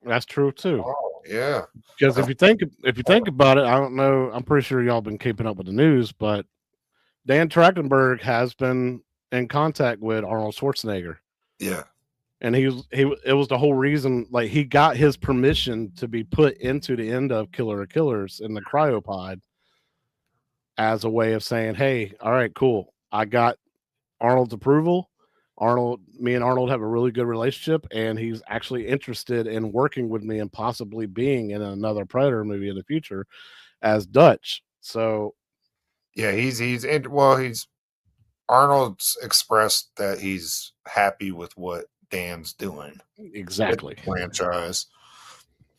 that's true too. Oh, yeah. Because if you think about it, I don't know. I'm pretty sure y'all been keeping up with the news, but Dan Trachtenberg has been in contact with Arnold Schwarzenegger, Yeah. and it was the whole reason. Like he got his permission to be put into the end of Killer of Killers in the cryopod as a way of saying, "Hey, all right, cool. I got Arnold's approval. Me and Arnold have a really good relationship, and he's actually interested in working with me and possibly being in another Predator movie in the future as Dutch." So Yeah, he's Arnold's expressed that he's happy with what Dan's doing with the exactly. franchise.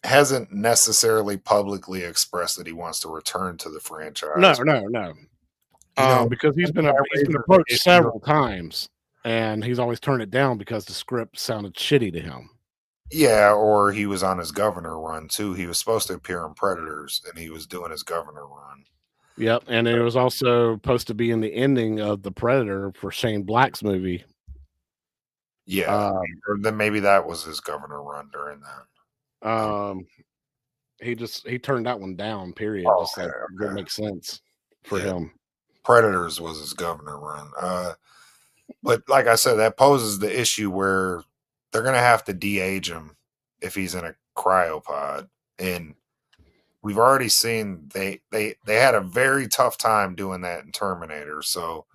Hasn't necessarily publicly expressed that he wants to return to the No, franchise. no. You know, Because he's been that he's been raises the approached issue of- several times, and he's always turned it down because the script sounded shitty to him. yeah, or he was on his governor run too. He was supposed to appear in Predators, and he was doing his governor run. Yep, and it was also supposed to be in the ending of the Predator for Shane Black's movie. Yeah, or then maybe that was his governor run during that. Um, he turned that one down. Period. Oh, Just like okay. didn't make sense for Yeah. him. Predators was his governor run. But like I said, that poses the issue where they're gonna have to de-age him if he's in a cryopod, and we've already seen they had a very tough time doing that in Terminator. So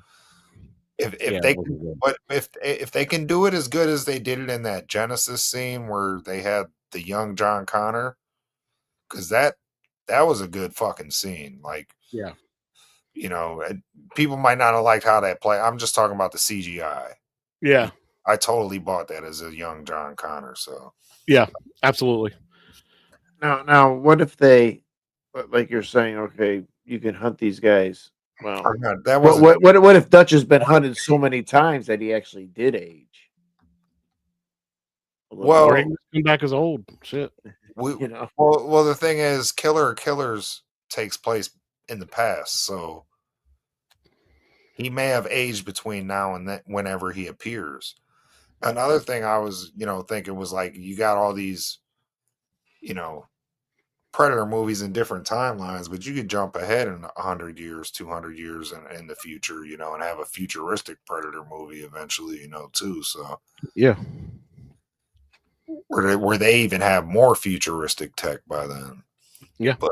if Yeah, they it wasn't good. but if they can do it as good as they did it in that Genesis scene where they had the young John Connor, because that was a good fucking scene. Like, Yeah, people might not have liked how that played. I'm just talking about the CGI. yeah, I totally bought that as a young John Connor. So yeah. Absolutely. Now, what if they, like you're saying, okay, you can hunt these guys. Well, I'm not, that what wasn't. what if Dutch has been hunted so many times that he actually did age? A little Well, Or bit, he can come back as old. Shit. we you know. well the thing is, Killers takes place in the past, so he may have aged between now and then whenever he appears. Another thing I was thinking was, like, you got all these you know Predator movies in different timelines, but you could jump ahead in 100 years, 200 years in the future, and have a futuristic Predator movie eventually, too. So Yeah. where they even have more futuristic tech by then. Yeah. But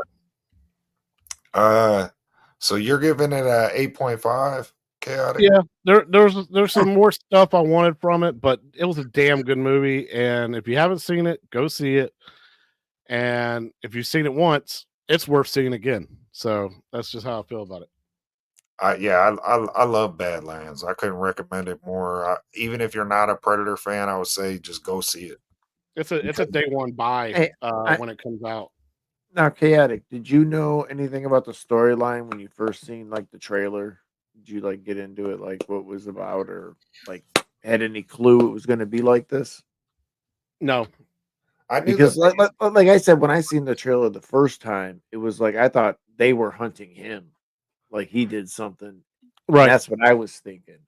so you're giving it a 8.5 chaotic? Yeah. There's some more stuff I wanted from it, but it was a damn good movie. And if you haven't seen it, go see it. And if you've seen it once, it's worth seeing again. So that's just how I feel about it. I love Badlands. I couldn't recommend it more. Even if you're not a Predator fan, I would say just go see it. It's a day one buy Hey, when it comes out. now, chaotic. Did you know anything about the storyline when you first seen like the trailer? Did you like get into it, like what it was about, or like had any clue it was going to be like this? No. I knew Because that. like I said, when I seen the trailer the first time, it was like I thought they were hunting him, like he did something. And Right. that's what I was thinking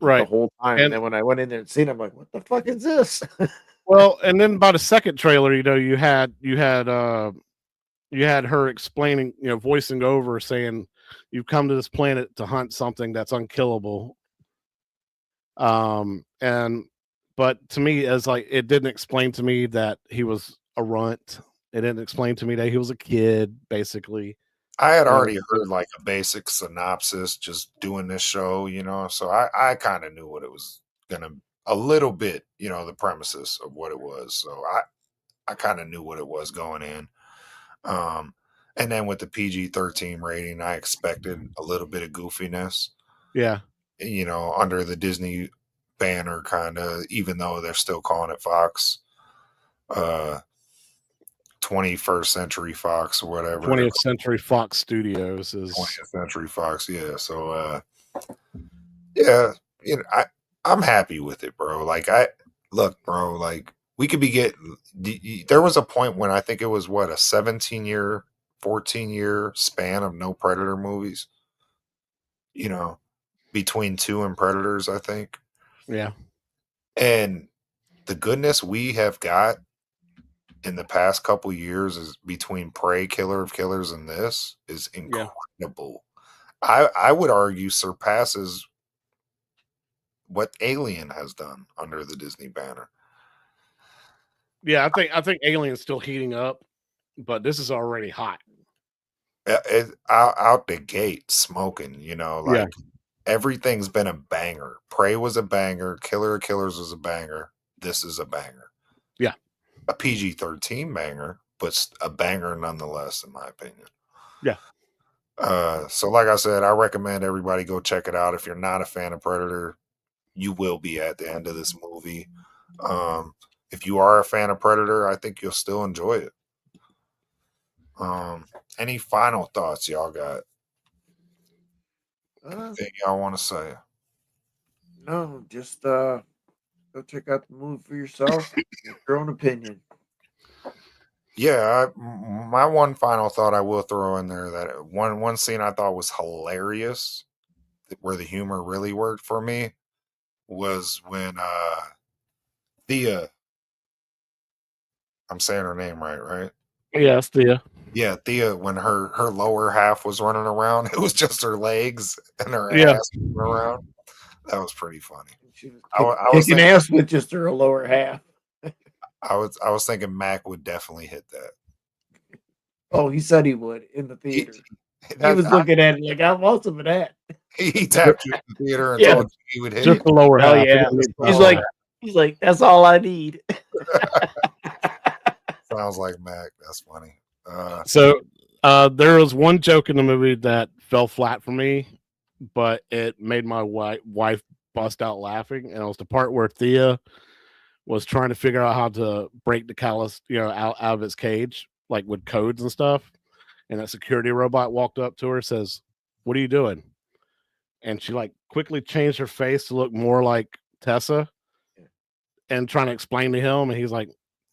the Right. whole time. And And then when I went in there and seen, it, I'm like, what the fuck is this? well, and then by the second trailer, you had her explaining, voicing over saying you've come to this planet to hunt something that's unkillable. But to me, as like it didn't explain to me that he was a runt It didn't explain to me that he was a kid, basically. I had You know, already heard like a basic synopsis just doing this show, so I kind of knew what it was gonna a little bit, the premises of what it was. So I kind of knew what it was going in. Um, and then with the PG-13 rating, I expected a little bit of goofiness, yeah, under the Disney banner, kind of, even though they're still calling it Fox, 21st Century Fox or whatever. 20th Century Fox Studios is 20th Century Fox, yeah. So, yeah, I'm happy with it, bro. Like, look, bro, like, we could be getting. There was a point when I think it was what, a 17-year, 14-year span of no Predator movies. Between two and Predators, I think. yeah, And the goodness we have got in the past couple years is between Prey, Killer of Killers, and this is incredible. I would argue surpasses what Alien has done under the Disney banner. yeah. I think Alien's still heating up, but this is already hot. Out the gate smoking, like everything's been a banger. Prey was a banger, Killer of Killers was a banger. This is a banger. Yeah. A PG-13 banger, but a banger nonetheless, in my opinion. Yeah. So like I said, I recommend everybody go check it out. If you're not a fan of Predator, you will be at the end of this movie. If you are a fan of Predator, I think you'll still enjoy it. Any final thoughts y'all got? Anything y'all want to say? No, just go check out the movie for yourself. Make your own opinion. Yeah, my one final thought I will throw in there, that one scene I thought was hilarious, where the humor really worked for me, was when Thea, I'm saying her name right? Yes, Thea. Yeah, Thea, when her lower half was running around, it was just her legs and her Yeah. ass running around. That was pretty funny. She was I was kicking thinking, ass with just her lower half. I was thinking Mac would definitely hit that. Oh, he said he would in the He, theater. He was looking at it like, I want some of that. he tapped you in the theater and Yeah. told you he would hit Just you. the lower Oh half. yeah. He's like, that's all I need. Sounds like Mac. That's funny. So there was one joke in the movie that fell flat for me, but it made my wife bust out laughing, and it was the part where Thea was trying to figure out how to break the callus, out of its cage, like with codes and stuff. And that security robot walked up to her, says, "What are you doing?" And she like quickly changed her face to look more like Tessa, and trying to explain to him, and he's like,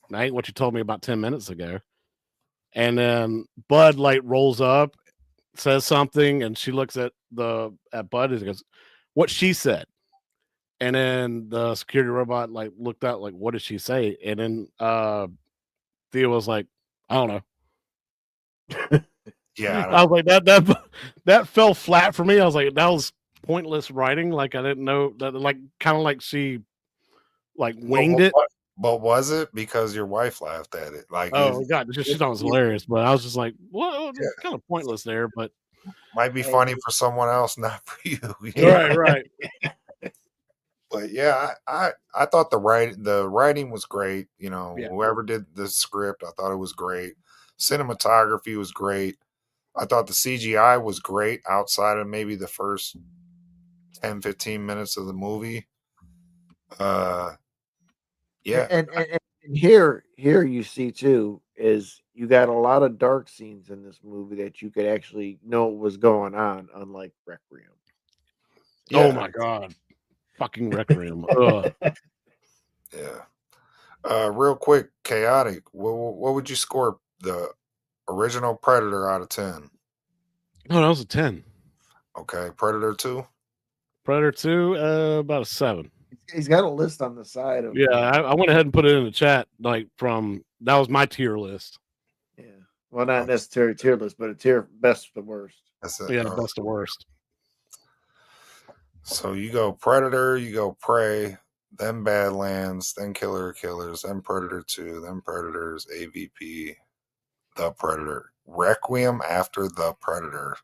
"That ain't what you told me about 10 minutes ago." And then Bud like rolls up, says something, and she looks at Bud and goes, "What she said?" And then the security robot like looked out like, "What did she say?" And then Theo was like, "I don't know." Yeah, I was like, that fell flat for me. I was like, that was pointless writing. Like I didn't know that, like kind of like she like winged it. But was it because your wife laughed at it? Like, Oh god, she thought it was hilarious, but I was just like, well, Yeah. kind of pointless there, but might be funny for someone else, not for you. right. But yeah, I thought the writing was great. Whoever did the script, I thought it was great. Cinematography was great. I thought the CGI was great outside of maybe the first 10, 15 minutes of the movie. Yeah. And here you see too is you got a lot of dark scenes in this movie that you could actually know what was going on, unlike Requiem. Yeah. Oh my god, fucking Requiem. Ugh. Yeah. Real quick, Chaotic. What would you score the original Predator out of 10? No, that was a 10. Okay, Predator 2. Predator 2, about a 7. He's got a list on the side of Yeah, I went ahead and put it in the chat. Like that was my tier list. Yeah, well, not necessarily tier list, but a tier best to worst. That's it. Yeah, best to worst. So you go Predator, you go Prey, then Badlands, then Killer of Killers, then Predator 2, then Predators, AVP, the Predator. Requiem after the Predator.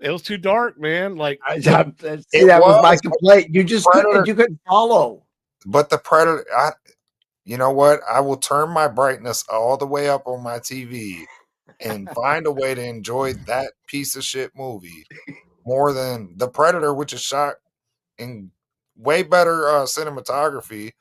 It was too dark, man. Like See, It that was my was, but complaint. You just Predator, couldn't follow. but the Predator. You know what? I will turn my brightness all the way up on my TV and find a way to enjoy that piece of shit movie more than the Predator, which is shot in way better cinematography,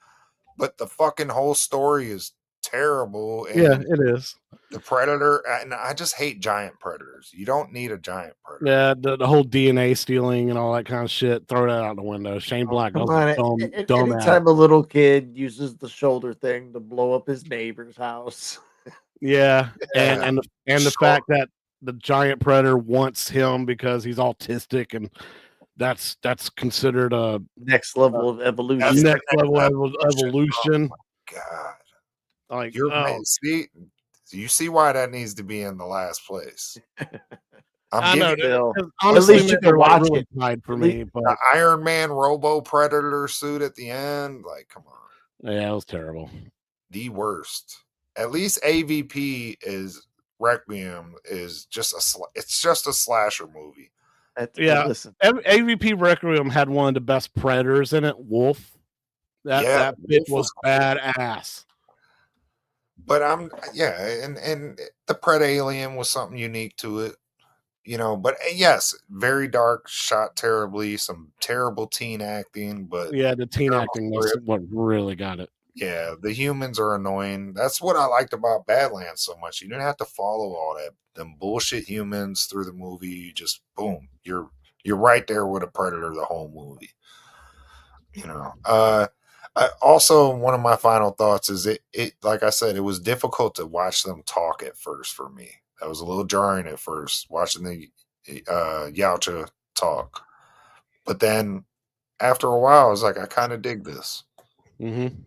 but the fucking whole story is terrible. yeah, And it is. the Predator, and I just hate giant predators. You don't need a giant predator. Yeah, the whole DNA stealing and all that kind of shit. Throw that out the window. Shane Oh, Black come was on. a dumb ass. Anytime a little kid uses the shoulder thing to blow up his neighbor's house. Yeah, Yeah. and the fact that the giant predator wants him because he's autistic, and that's considered a Next level of evolution. next level evolution. God, Like, you're oh, see, you see why that needs to be in the last place. I'm I know. giving Bill. Honestly, least you man, could like, watch really it. tied for At me, but the Iron Man Robo Predator suit at the end. Like, come on, yeah, it was terrible. the worst. At least AVP is Requiem is just it's just a slasher movie. Yeah, Listen. AVP Requiem had one of the best predators in it, Wolf. That bitch was badass. But and the Pred Alien was something unique to it, you know. But yes, very dark, shot terribly, some terrible teen acting, but Yeah, the teen terrible acting was script. what really got it. Yeah, the humans are annoying. That's what I liked about Badlands so much. You didn't have to follow all that them bullshit humans through the movie. You just boom, you're right there with a predator the whole movie. You know. Also, one of my final thoughts is it like I said, it was difficult to watch them talk at first for me. That was a little jarring at first watching the Yautja talk, but then after a while, I was like, I kind of dig this. Mm-hmm.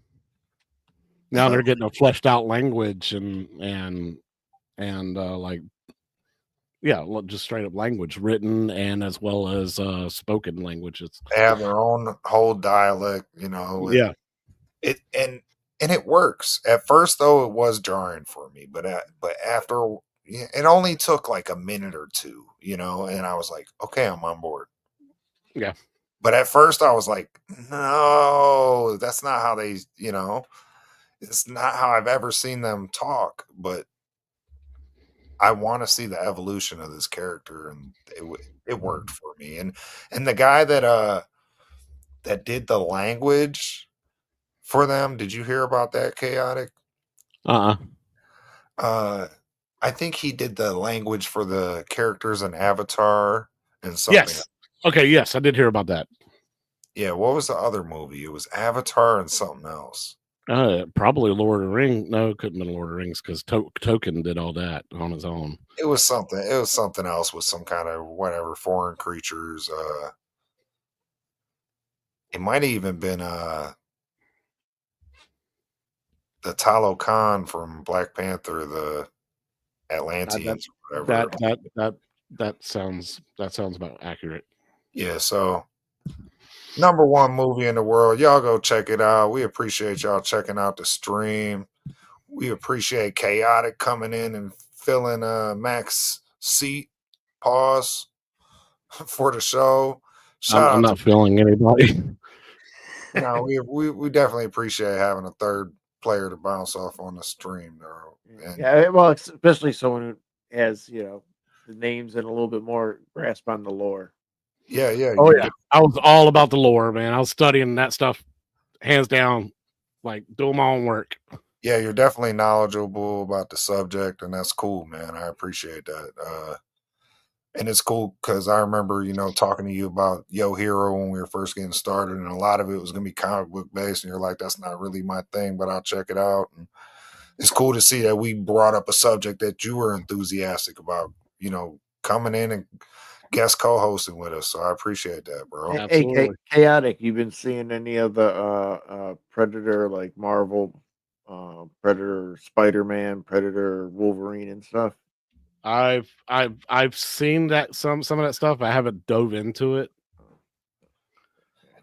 Now they're getting a fleshed out language and like, yeah, just straight up language, written and as well as spoken languages. They have their own whole dialect, you know. Yeah, and it works. At first, though, it was jarring for me, but after it only took like a minute or two, you know, and I was like, okay, I'm on board. yeah. But at first, I was like, no, that's not how they, you know, it's not how I've ever seen them talk. But I want to see the evolution of this character, and it worked for me. And the guy that did the language for them, did you hear about that? Chaotic. I think he did the language for the characters in Avatar and something. Yes. Okay. Yes, I did hear about that. Yeah. What was the other movie? It was Avatar and something else. Probably Lord of the Rings. No, it couldn't have been Lord of the Rings because Token did all that on his own. It was something. It was something else with some kind of whatever foreign creatures. It might have even been the Talokan from Black Panther, the Atlanteans, or whatever. That sounds about accurate. Yeah. So #1 movie in the world. Y'all go check it out. We appreciate y'all checking out the stream. We appreciate Chaotic coming in and filling Mac's seat. Pause for the show. I'm not feeling anybody. No, we definitely appreciate having a third player to bounce off on the stream, though. And Yeah, well, especially someone who has, you know, the names and a little bit more grasp on the lore. yeah. Oh yeah, I was all about the lore, man. I was studying that stuff, hands down, like doing my own work. Yeah, you're definitely knowledgeable about the subject, and that's cool, man. I appreciate that. And it's cool because I remember, you know, talking to you about Yo Hero when we were first getting started, and a lot of it was going to be comic book based, and you're like, that's not really my thing, but I'll check it out. And it's cool to see that we brought up a subject that you were enthusiastic about, you know, coming in and guest co-hosting with us. So I appreciate that, bro. Hey, Chaotic, you've been seeing any of the Predator, like Marvel, Predator, Spider-Man, Predator, Wolverine, and stuff? I've seen that some of that stuff. I haven't dove into it.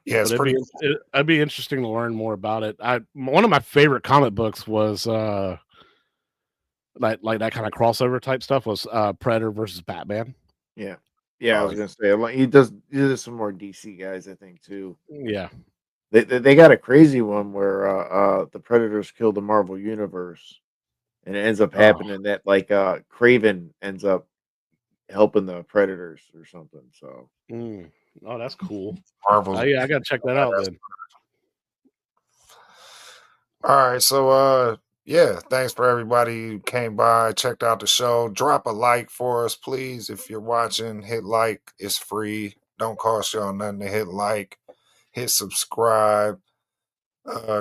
Yeah, it's but it'd be interesting to learn more about it. One of my favorite comic books was like that kind of crossover type stuff was Predator versus Batman. Yeah. Yeah, I Oh, was gonna say like, he does some more DC guys, I think, too. Yeah. They got a crazy one where the Predators kill the Marvel universe, and it ends up oh, happening that like Craven ends up helping the Predators or something. So Mm. Oh, that's cool. Marvel's. Yeah, I gotta check that out then. All right, so yeah, thanks for everybody who came by, checked out the show. Drop a like for us, please. If you're watching, hit like. It's free. Don't cost y'all nothing to hit like. Hit subscribe.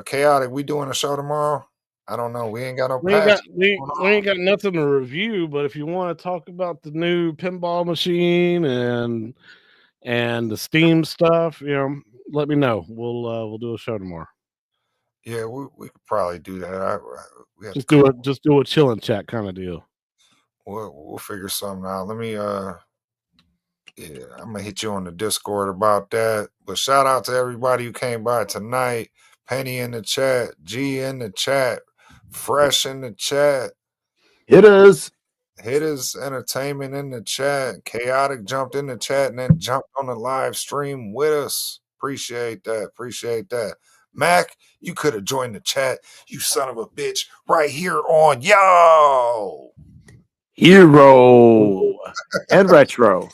Chaotic, we doing a show tomorrow? I don't know. We ain't got no We ain't patch. got we ain't got nothing to review, but if you want to talk about the new pinball machine and the Steam stuff, let me know. We'll do a show tomorrow. Yeah, we could probably do that. We have Just to do a chill and chat kind of deal. we'll figure something out. Let me yeah, I'm gonna hit you on the Discord about that. But shout out to everybody who came by tonight. Penny in the chat, G in the chat, Fresh in the chat, hit us. Hitters Entertainment in the chat, Chaotic jumped in the chat and then jumped on the live stream with us. Appreciate that. Appreciate that. Mac, you could have joined the chat, you son of a bitch, right here on Yo. Hero and retro.